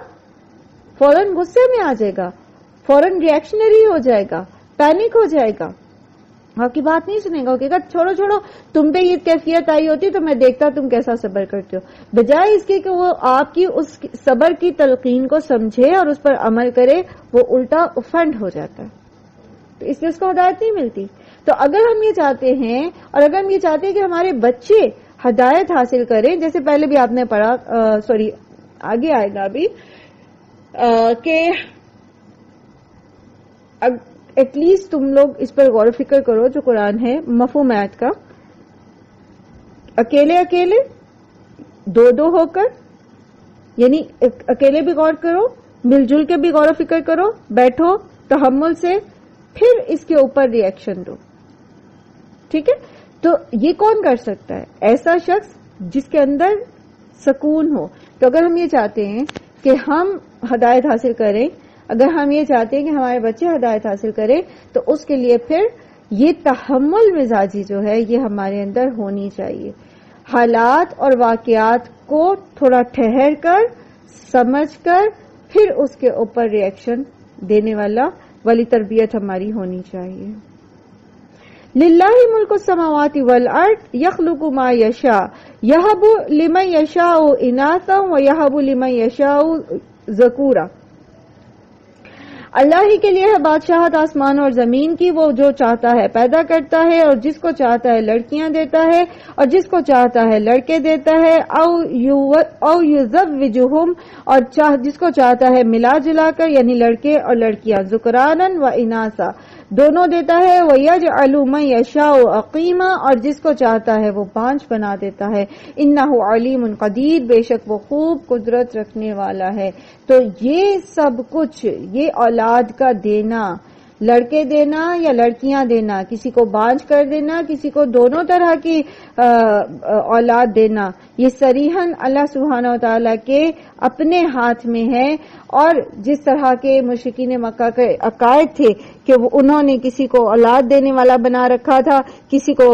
فوراً غصے میں آ جائے گا، فوراً ریئیکشنری ہو جائے گا، پینک ہو جائے گا، آپ کی بات نہیں سنے گا، کہے گا چھوڑو تم پہ یہ کیفیت آئی ہوتی تو میں دیکھتا تم کیسا صبر کرتے ہو. بجائے اس کے کہ وہ آپ کی اس صبر کی تلقین کو سمجھے اور اس پر عمل کرے، وہ الٹا افنڈ ہو جاتا ہے. تو اس لیے اس کو ہدایت نہیں ملتی. تو اگر ہم یہ چاہتے ہیں، اور اگر ہم یہ چاہتے ہیں کہ ہمارے بچے ہدایت حاصل کریں، جیسے پہلے بھی آپ نے پڑھا، آگے آئے گا ابھی، کہ ایٹ لیسٹ تم لوگ اس پر غور و فکر کرو جو قرآن ہے، مفہوم آیت کا، اکیلے اکیلے، دو دو ہو کر، یعنی اکیلے بھی غور کرو، مل جل کے بھی غور و فکر کرو، بیٹھو تحمل سے، پھر اس کے اوپر ری ایکشن دو. ٹھیک ہے؟ تو یہ کون کر سکتا ہے؟ ایسا شخص جس کے اندر سکون ہو. تو اگر ہم یہ چاہتے ہیں کہ ہم ہدایت حاصل کریں، اگر ہم یہ چاہتے ہیں کہ ہمارے بچے ہدایت حاصل کریں، تو اس کے لیے پھر یہ تحمل مزاجی جو ہے یہ ہمارے اندر ہونی چاہیے. حالات اور واقعات کو تھوڑا ٹھہر کر، سمجھ کر، پھر اس کے اوپر ری ایکشن دینے والی تربیت ہماری ہونی چاہیے. للہ ملک السماوات والارض یخلق ما یشاء یہب لمن یشاء اناثا ویہب لمن یشاء ذکورا. اللہ ہی کے لیے ہے بادشاہت آسمان اور زمین کی، وہ جو چاہتا ہے پیدا کرتا ہے، اور جس کو چاہتا ہے لڑکیاں دیتا ہے، اور جس کو چاہتا ہے لڑکے دیتا ہے. او یزوجہم، اور جس کو چاہتا ہے ملا جلا کر، یعنی لڑکے اور لڑکیاں، ذکرانا و اناسا، دونوں دیتا ہے. وَيَجْعَلُ مَن يَشَاءُ عَقِيمًا اور جس کو چاہتا ہے وہ بانجھ بنا دیتا ہے. إِنَّهُ عَلِيمٌ قَدِيرٌ بے شک وہ خوب قدرت رکھنے والا ہے. تو یہ سب کچھ، یہ اولاد کا دینا، لڑکے دینا یا لڑکیاں دینا، کسی کو بانجھ کر دینا، کسی کو دونوں طرح کی اولاد دینا، یہ صریحاً اللہ سبحانہ و تعالیٰ کے اپنے ہاتھ میں ہے. اور جس طرح کے مشرکین مکہ کے عقائد تھے کہ انہوں نے کسی کو اولاد دینے والا بنا رکھا تھا، کسی کو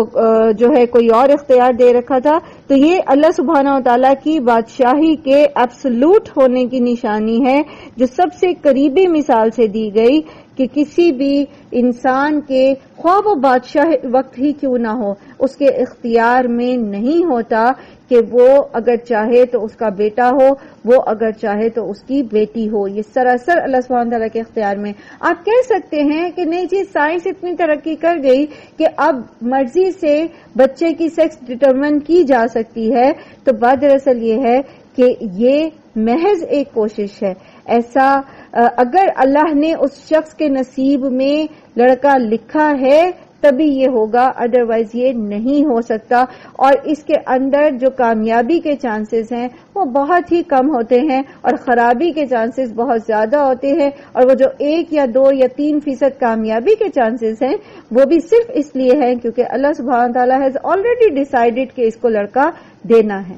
جو ہے کوئی اور اختیار دے رکھا تھا، تو یہ اللہ سبحانہ و تعالیٰ کی بادشاہی کے ایبسولوٹ ہونے کی نشانی ہے، جو سب سے قریبی مثال سے دی گئی کہ کسی بھی انسان کے خواہ وہ بادشاہ وقت ہی کیوں نہ ہو، اس کے اختیار میں نہیں ہوتا کہ وہ اگر چاہے تو اس کا بیٹا ہو، وہ اگر چاہے تو اس کی بیٹی ہو. یہ سراسر اللہ سبحانہ تعالیٰ کے اختیار میں. آپ کہہ سکتے ہیں کہ نہیں جی سائنس اتنی ترقی کر گئی کہ اب مرضی سے بچے کی سیکس ڈٹرمن کی جا سکتی ہے، تو بات دراصل یہ ہے کہ یہ محض ایک کوشش ہے. ایسا اگر اللہ نے اس شخص کے نصیب میں لڑکا لکھا ہے تبھی یہ ہوگا، ادروائز یہ نہیں ہو سکتا. اور اس کے اندر جو کامیابی کے چانسز ہیں وہ بہت ہی کم ہوتے ہیں اور خرابی کے چانسز بہت زیادہ ہوتے ہیں. اور وہ جو 1 یا 2 یا 3% کامیابی کے چانسز ہیں وہ بھی صرف اس لیے ہیں کیونکہ اللہ سبحانہ تعالیٰ ہیز آلریڈی ڈیسائیڈڈ کہ اس کو لڑکا دینا ہے.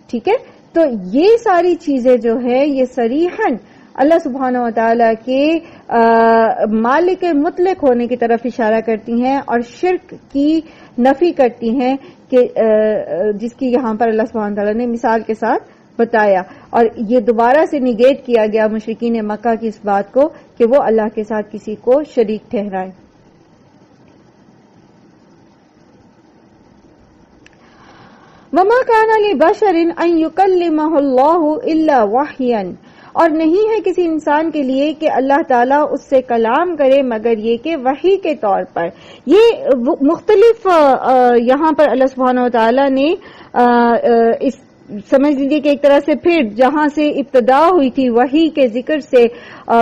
ٹھیک ہے، تو یہ ساری چیزیں جو ہے یہ صریحاً اللہ سبحانہ و تعالیٰ کے مالک مطلق ہونے کی طرف اشارہ کرتی ہیں اور شرک کی نفی کرتی ہیں کہ جس کی یہاں پر اللہ سبحانہ تعالیٰ نے مثال کے ساتھ بتایا. اور یہ دوبارہ سے نیگیٹ کیا گیا مشرکین مکہ کی اس بات کو کہ وہ اللہ کے ساتھ کسی کو شریک ٹھہرائیں. وَمَا كَانَ لِبَشَرٍ أَن يُكَلِّمَهُ اللَّهُ إِلَّا وَحْيًا اور نہیں ہے کسی انسان کے لیے کہ اللہ تعالیٰ اس سے کلام کرے مگر یہ کہ وحی کے طور پر. یہ مختلف یہاں پر اللہ سبحانہ و تعالیٰ نے اس سمجھ لیجیے کہ ایک طرح سے پھر جہاں سے ابتدا ہوئی تھی وحی کے ذکر سے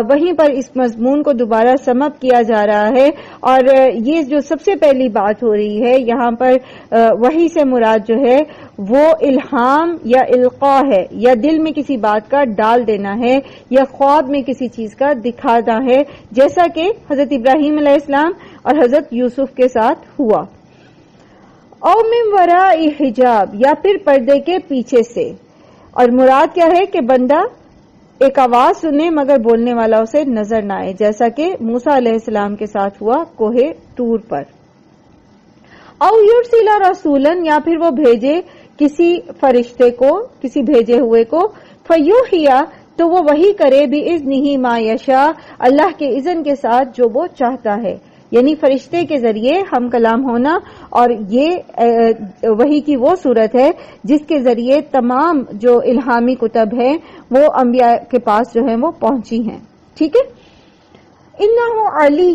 وہیں پر اس مضمون کو دوبارہ سمپ کیا جا رہا ہے. اور یہ جو سب سے پہلی بات ہو رہی ہے یہاں پر وحی سے مراد جو ہے وہ الہام یا القاء ہے، یا دل میں کسی بات کا ڈال دینا ہے، یا خواب میں کسی چیز کا دکھانا ہے، جیسا کہ حضرت ابراہیم علیہ السلام اور حضرت یوسف کے ساتھ ہوا. او من وراء حجاب یا پھر پردے کے پیچھے سے. اور مراد کیا ہے کہ بندہ ایک آواز سنے مگر بولنے والا اسے نظر نہ آئے، جیسا کہ موسیٰ علیہ السلام کے ساتھ ہوا کوہ طور پر. او یرسل رسولا یا پھر وہ بھیجے کسی فرشتے کو، کسی بھیجے ہوئے کو، فیوحیا تو وہ وحی کرے باذنہ ما یشاء اللہ کے اذن کے ساتھ جو وہ چاہتا ہے. یعنی فرشتے کے ذریعے ہم کلام ہونا، اور یہ وحی کی وہ صورت ہے جس کے ذریعے تمام جو الہامی کتب ہیں وہ انبیاء کے پاس جو ہیں وہ پہنچی ہیں. ٹھیک ہے. انہ علی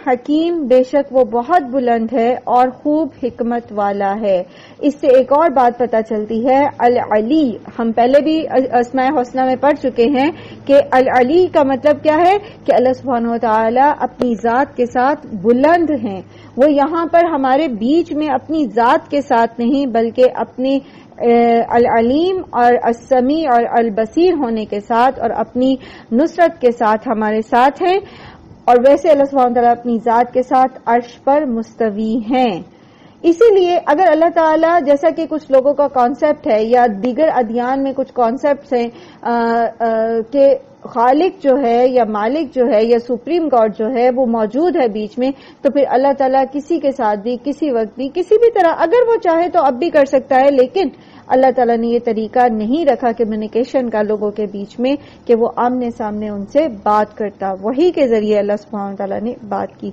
حکیم بے شک وہ بہت بلند ہے اور خوب حکمت والا ہے. اس سے ایک اور بات پتہ چلتی ہے، العلی ہم پہلے بھی اسماء حسنہ میں پڑھ چکے ہیں کہ العلی کا مطلب کیا ہے کہ اللہ سبحانہ و تعالی اپنی ذات کے ساتھ بلند ہیں. وہ یہاں پر ہمارے بیچ میں اپنی ذات کے ساتھ نہیں بلکہ اپنی العلیم اور السمیع اور البصیر ہونے کے ساتھ اور اپنی نصرت کے ساتھ ہمارے ساتھ ہیں. اور ویسے اللہ سبحانہ تعالیٰ اپنی ذات کے ساتھ عرش پر مستوی ہیں. اسی لیے اگر اللہ تعالیٰ جیسا کہ کچھ لوگوں کا کانسیپٹ ہے یا دیگر ادیان میں کچھ کانسیپٹس ہیں کہ خالق جو ہے یا مالک جو ہے یا سپریم گاڈ جو ہے وہ موجود ہے بیچ میں، تو پھر اللہ تعالیٰ کسی کے ساتھ بھی کسی وقت بھی کسی بھی طرح اگر وہ چاہے تو اب بھی کر سکتا ہے، لیکن اللہ تعالیٰ نے یہ طریقہ نہیں رکھا کمیونیکیشن کا لوگوں کے بیچ میں کہ وہ آمنے سامنے ان سے بات کرتا. وحی کے ذریعے اللہ سبحانہ تعالیٰ نے بات کی.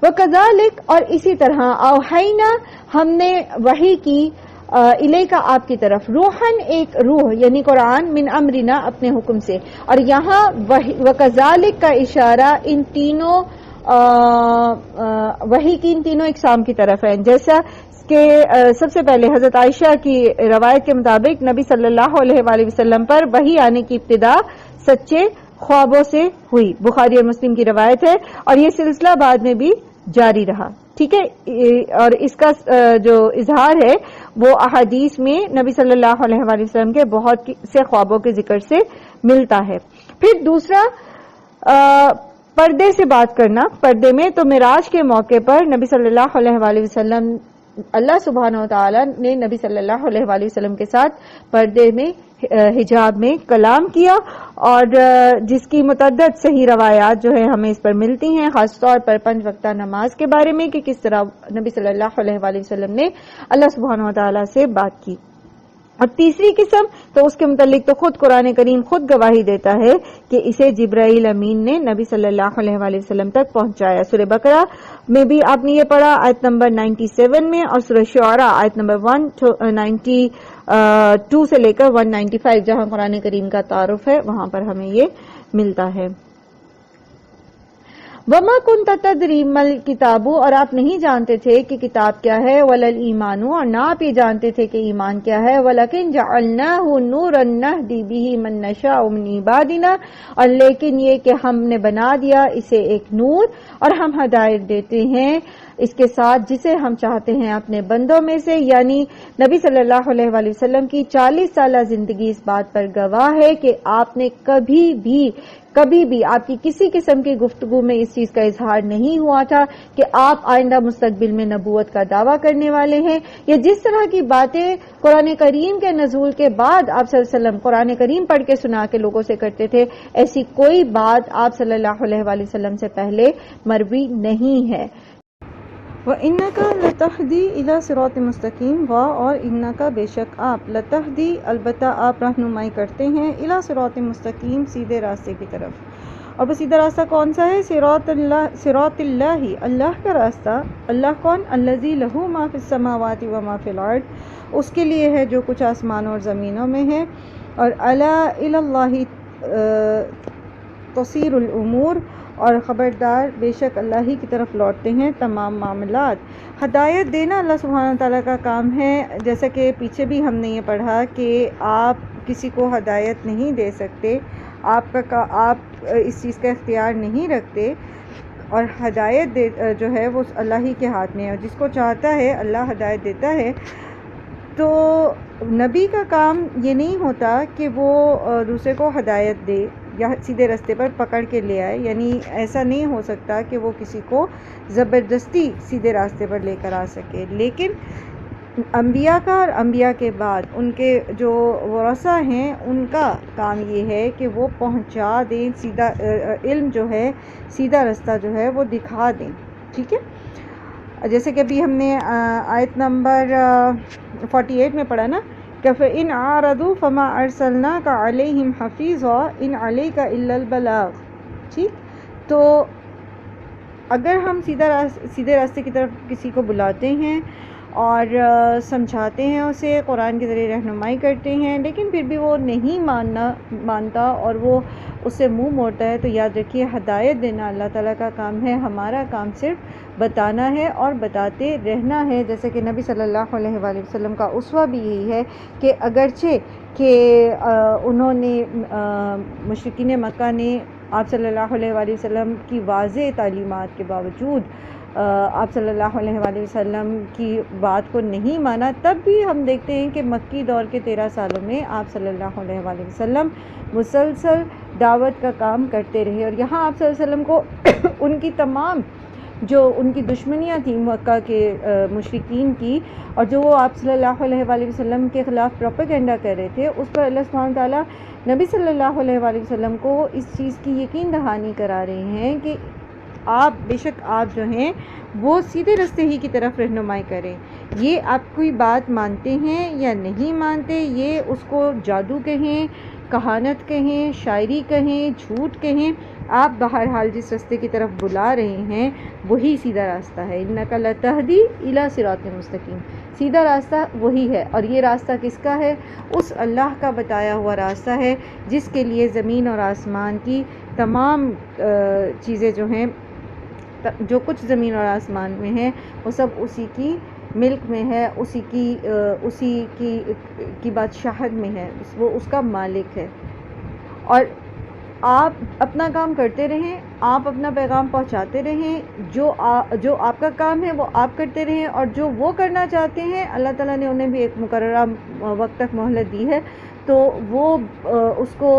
وَكَذَلِكَ اور اسی طرح اوحینا ہم نے وحی کی الیکا آپ کی طرف روحن ایک روح یعنی قرآن من امرنا اپنے حکم سے. اور یہاں وَكَذَلِكَ کا اشارہ ان تینوں وحی کی ان تینوں اقسام کی طرف ہے. جیسا کہ سب سے پہلے حضرت عائشہ کی روایت کے مطابق نبی صلی اللہ علیہ وآلہ وسلم پر وحی آنے کی ابتدا سچے خوابوں سے ہوئی، بخاری اور مسلم کی روایت ہے، اور یہ سلسلہ بعد میں بھی جاری رہا. ٹھیک ہے، اور اس کا جو اظہار ہے وہ احادیث میں نبی صلی اللہ علیہ وآلہ وسلم کے بہت سے خوابوں کے ذکر سے ملتا ہے. پھر دوسرا پردے سے بات کرنا. پردے میں تو معراج کے موقع پر نبی صلی اللہ علیہ وآلہ وسلم، اللہ سبحانہ و تعالی نے نبی صلی اللہ علیہ وآلہ وسلم کے ساتھ پردے میں، حجاب میں کلام کیا، اور جس کی متعدد صحیح روایات جو ہے ہمیں اس پر ملتی ہیں، خاص طور پر 5 وقتہ نماز کے بارے میں کہ کس طرح نبی صلی اللہ علیہ وآلہ وسلم نے اللہ سبحانہ و تعالی سے بات کی. اور تیسری قسم تو اس کے متعلق تو خود قرآن کریم خود گواہی دیتا ہے کہ اسے جبرائیل امین نے نبی صلی اللہ علیہ وآلہ وسلم تک پہنچایا. سورہ بقرہ میں بھی آپ نے یہ پڑھا آیت نمبر 97 میں، اور سورہ شعراء آیت نمبر 192 سے لے کر 195 جہاں قرآن کریم کا تعارف ہے وہاں پر ہمیں یہ ملتا ہے. وما كنت تدری مل کتابو، اور آپ نہیں جانتے تھے کہ کتاب کیا ہے، ولل ایمانو، اور نہ آپ یہ جانتے تھے کہ ایمان کیا ہے، ولکن جعلناہ نورا نہدی بہ من نشاء من عبادنا، اور لیکن یہ کہ ہم نے بنا دیا اسے ایک نور، اور ہم ہدایت دیتے ہیں اس کے ساتھ جسے ہم چاہتے ہیں اپنے بندوں میں سے. یعنی نبی صلی اللہ علیہ وآلہ وسلم کی 40 سالہ زندگی اس بات پر گواہ ہے کہ آپ نے کبھی بھی آپ کی کسی قسم کی گفتگو میں اس چیز کا اظہار نہیں ہوا تھا کہ آپ آئندہ مستقبل میں نبوت کا دعویٰ کرنے والے ہیں، یا جس طرح کی باتیں قرآن کریم کے نزول کے بعد آپ صلی اللہ علیہ وسلم قرآن کریم پڑھ کے سنا کے لوگوں سے کرتے تھے، ایسی کوئی بات آپ صلی اللہ علیہ وآلہ وسلم سے پہلے مروی نہیں ہے. وَإِنَّكَ لَتَهْدِي إِلَى صِرَاطٍ مُسْتَقِيمٍ، اور انَّكَ بے شک آپ، لَتَهْدِي البتہ آپ رہنمائی کرتے ہیں، إِلَى صِرَاطٍ مُسْتَقِيمٍ سیدھے راستے کی طرف. اور وہ سیدھا راستہ کون سا ہے؟ صراط اللہ، اللہ کا راستہ. اللہ کون؟ الذی لہ ما فی السماوات و ما فی الارض، اس کے لیے ہے جو کچھ آسمانوں اور زمینوں میں ہے. اور الا الی اللہ تصیر الامور، اور خبردار بے شک اللہ ہی کی طرف لوٹتے ہیں تمام معاملات. ہدایت دینا اللہ سبحانہ تعالیٰ کا کام ہے، جیسا کہ پیچھے بھی ہم نے یہ پڑھا کہ آپ کسی کو ہدایت نہیں دے سکتے، آپ اس چیز کا اختیار نہیں رکھتے، اور ہدایت جو ہے وہ اللہ ہی کے ہاتھ میں ہے، اور جس کو چاہتا ہے اللہ ہدایت دیتا ہے. تو نبی کا کام یہ نہیں ہوتا کہ وہ دوسرے کو ہدایت دے یا سیدھے راستے پر پکڑ کے لے آئے، یعنی ایسا نہیں ہو سکتا کہ وہ کسی کو زبردستی سیدھے راستے پر لے کر آ سکے. لیکن انبیاء کا اور انبیاء کے بعد ان کے جو ورثہ ہیں ان کا کام یہ ہے کہ وہ پہنچا دیں، سیدھا علم جو ہے، سیدھا راستہ جو ہے وہ دکھا دیں. ٹھیک ہے، جیسے کہ ابھی ہم نے آیت نمبر 48 میں پڑھا نا کہ فَإِنْ عَارَضُوا فَمَا أَرْسَلْنَاكَ عَلَيْهِمْ حَفِيظًا إِنْ عَلَيْكَ إِلَّا الْبَلَاغُ. ٹھیک، تو اگر ہم سیدھے راستے کی طرف کسی کو بلاتے ہیں اور سمجھاتے ہیں، اسے قرآن کے ذریعے رہنمائی کرتے ہیں، لیکن پھر بھی وہ نہیں مانتا اور وہ اس سے منہ موڑتا ہے، تو یاد رکھیے ہدایت دینا اللہ تعالیٰ کا کام ہے، ہمارا کام صرف بتانا ہے اور بتاتے رہنا ہے. جیسے کہ نبی صلی اللہ علیہ وآلہ وسلم کا اسوہ بھی یہی ہے کہ اگرچہ کہ انہوں نے مشرکین مکہ نے آپ صلی اللہ علیہ وآلہ وسلم کی واضح تعلیمات کے باوجود آپ صلی اللہ علیہ وآلہ وسلم کی بات کو نہیں مانا، تب بھی ہم دیکھتے ہیں کہ مکی دور کے 13 سالوں میں آپ صلی اللہ علیہ وآلہ وسلم مسلسل دعوت کا کام کرتے رہے. اور یہاں آپ صلی اللہ علیہ وسلم کو ان کی تمام جو ان کی دشمنیاں تھیں مکہ کے مشرکین کی، اور جو وہ آپ صلی اللہ علیہ وآلہ وسلم کے خلاف پروپیگنڈا کر رہے تھے، اس پر اللہ سبحانہ تعالیٰ نبی صلی اللہ علیہ وآلہ وسلم کو اس چیز کی یقین دہانی کرا رہے ہیں کہ آپ بے شک آپ جو ہیں وہ سیدھے راستے ہی کی طرف رہنمائی کریں. یہ آپ کوئی بات مانتے ہیں یا نہیں مانتے، یہ اس کو جادو کہیں، کہانت کہیں، شاعری کہیں، جھوٹ کہیں، آپ بہرحال جس راستے کی طرف بلا رہے ہیں وہی سیدھا راستہ ہے. انک لتہدی الی صراط مستقیم، سیدھا راستہ وہی ہے. اور یہ راستہ کس کا ہے؟ اس اللہ کا بتایا ہوا راستہ ہے جس کے لیے زمین اور آسمان کی تمام چیزیں جو ہیں، جو کچھ زمین اور آسمان میں ہیں وہ سب اسی کی ملک میں ہے، اسی کی بادشاہت میں ہے، وہ اس کا مالک ہے. اور آپ اپنا کام کرتے رہیں، آپ اپنا پیغام پہنچاتے رہیں، جو آپ کا کام ہے وہ آپ کرتے رہیں، اور جو وہ کرنا چاہتے ہیں اللہ تعالیٰ نے انہیں بھی ایک مقررہ وقت تک مہلت دی ہے، تو وہ اس کو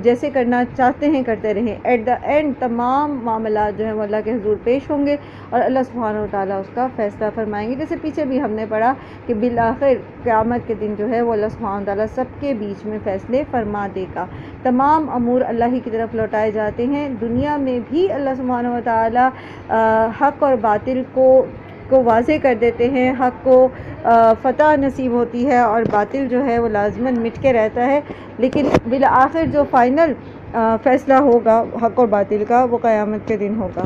جیسے کرنا چاہتے ہیں کرتے رہیں۔ ایٹ دا اینڈ تمام معاملات جو ہیں وہ اللہ کے حضور پیش ہوں گے اور اللہ سبحانہ و تعالیٰ اس کا فیصلہ فرمائیں گے، جیسے پیچھے بھی ہم نے پڑھا کہ بالآخر قیامت کے دن جو ہے وہ اللہ سبحانہ و تعالیٰ سب کے بیچ میں فیصلے فرما دے گا۔ تمام امور اللہ ہی کی طرف لوٹائے جاتے ہیں۔ دنیا میں بھی اللہ سبحانہ و تعالیٰ حق اور باطل کو واضح کر دیتے ہیں، حق کو فتح نصیب ہوتی ہے اور باطل جو ہے وہ لازماً مٹ کے رہتا ہے، لیکن بالآخر جو فائنل فیصلہ ہوگا حق اور باطل کا وہ قیامت کے دن ہوگا۔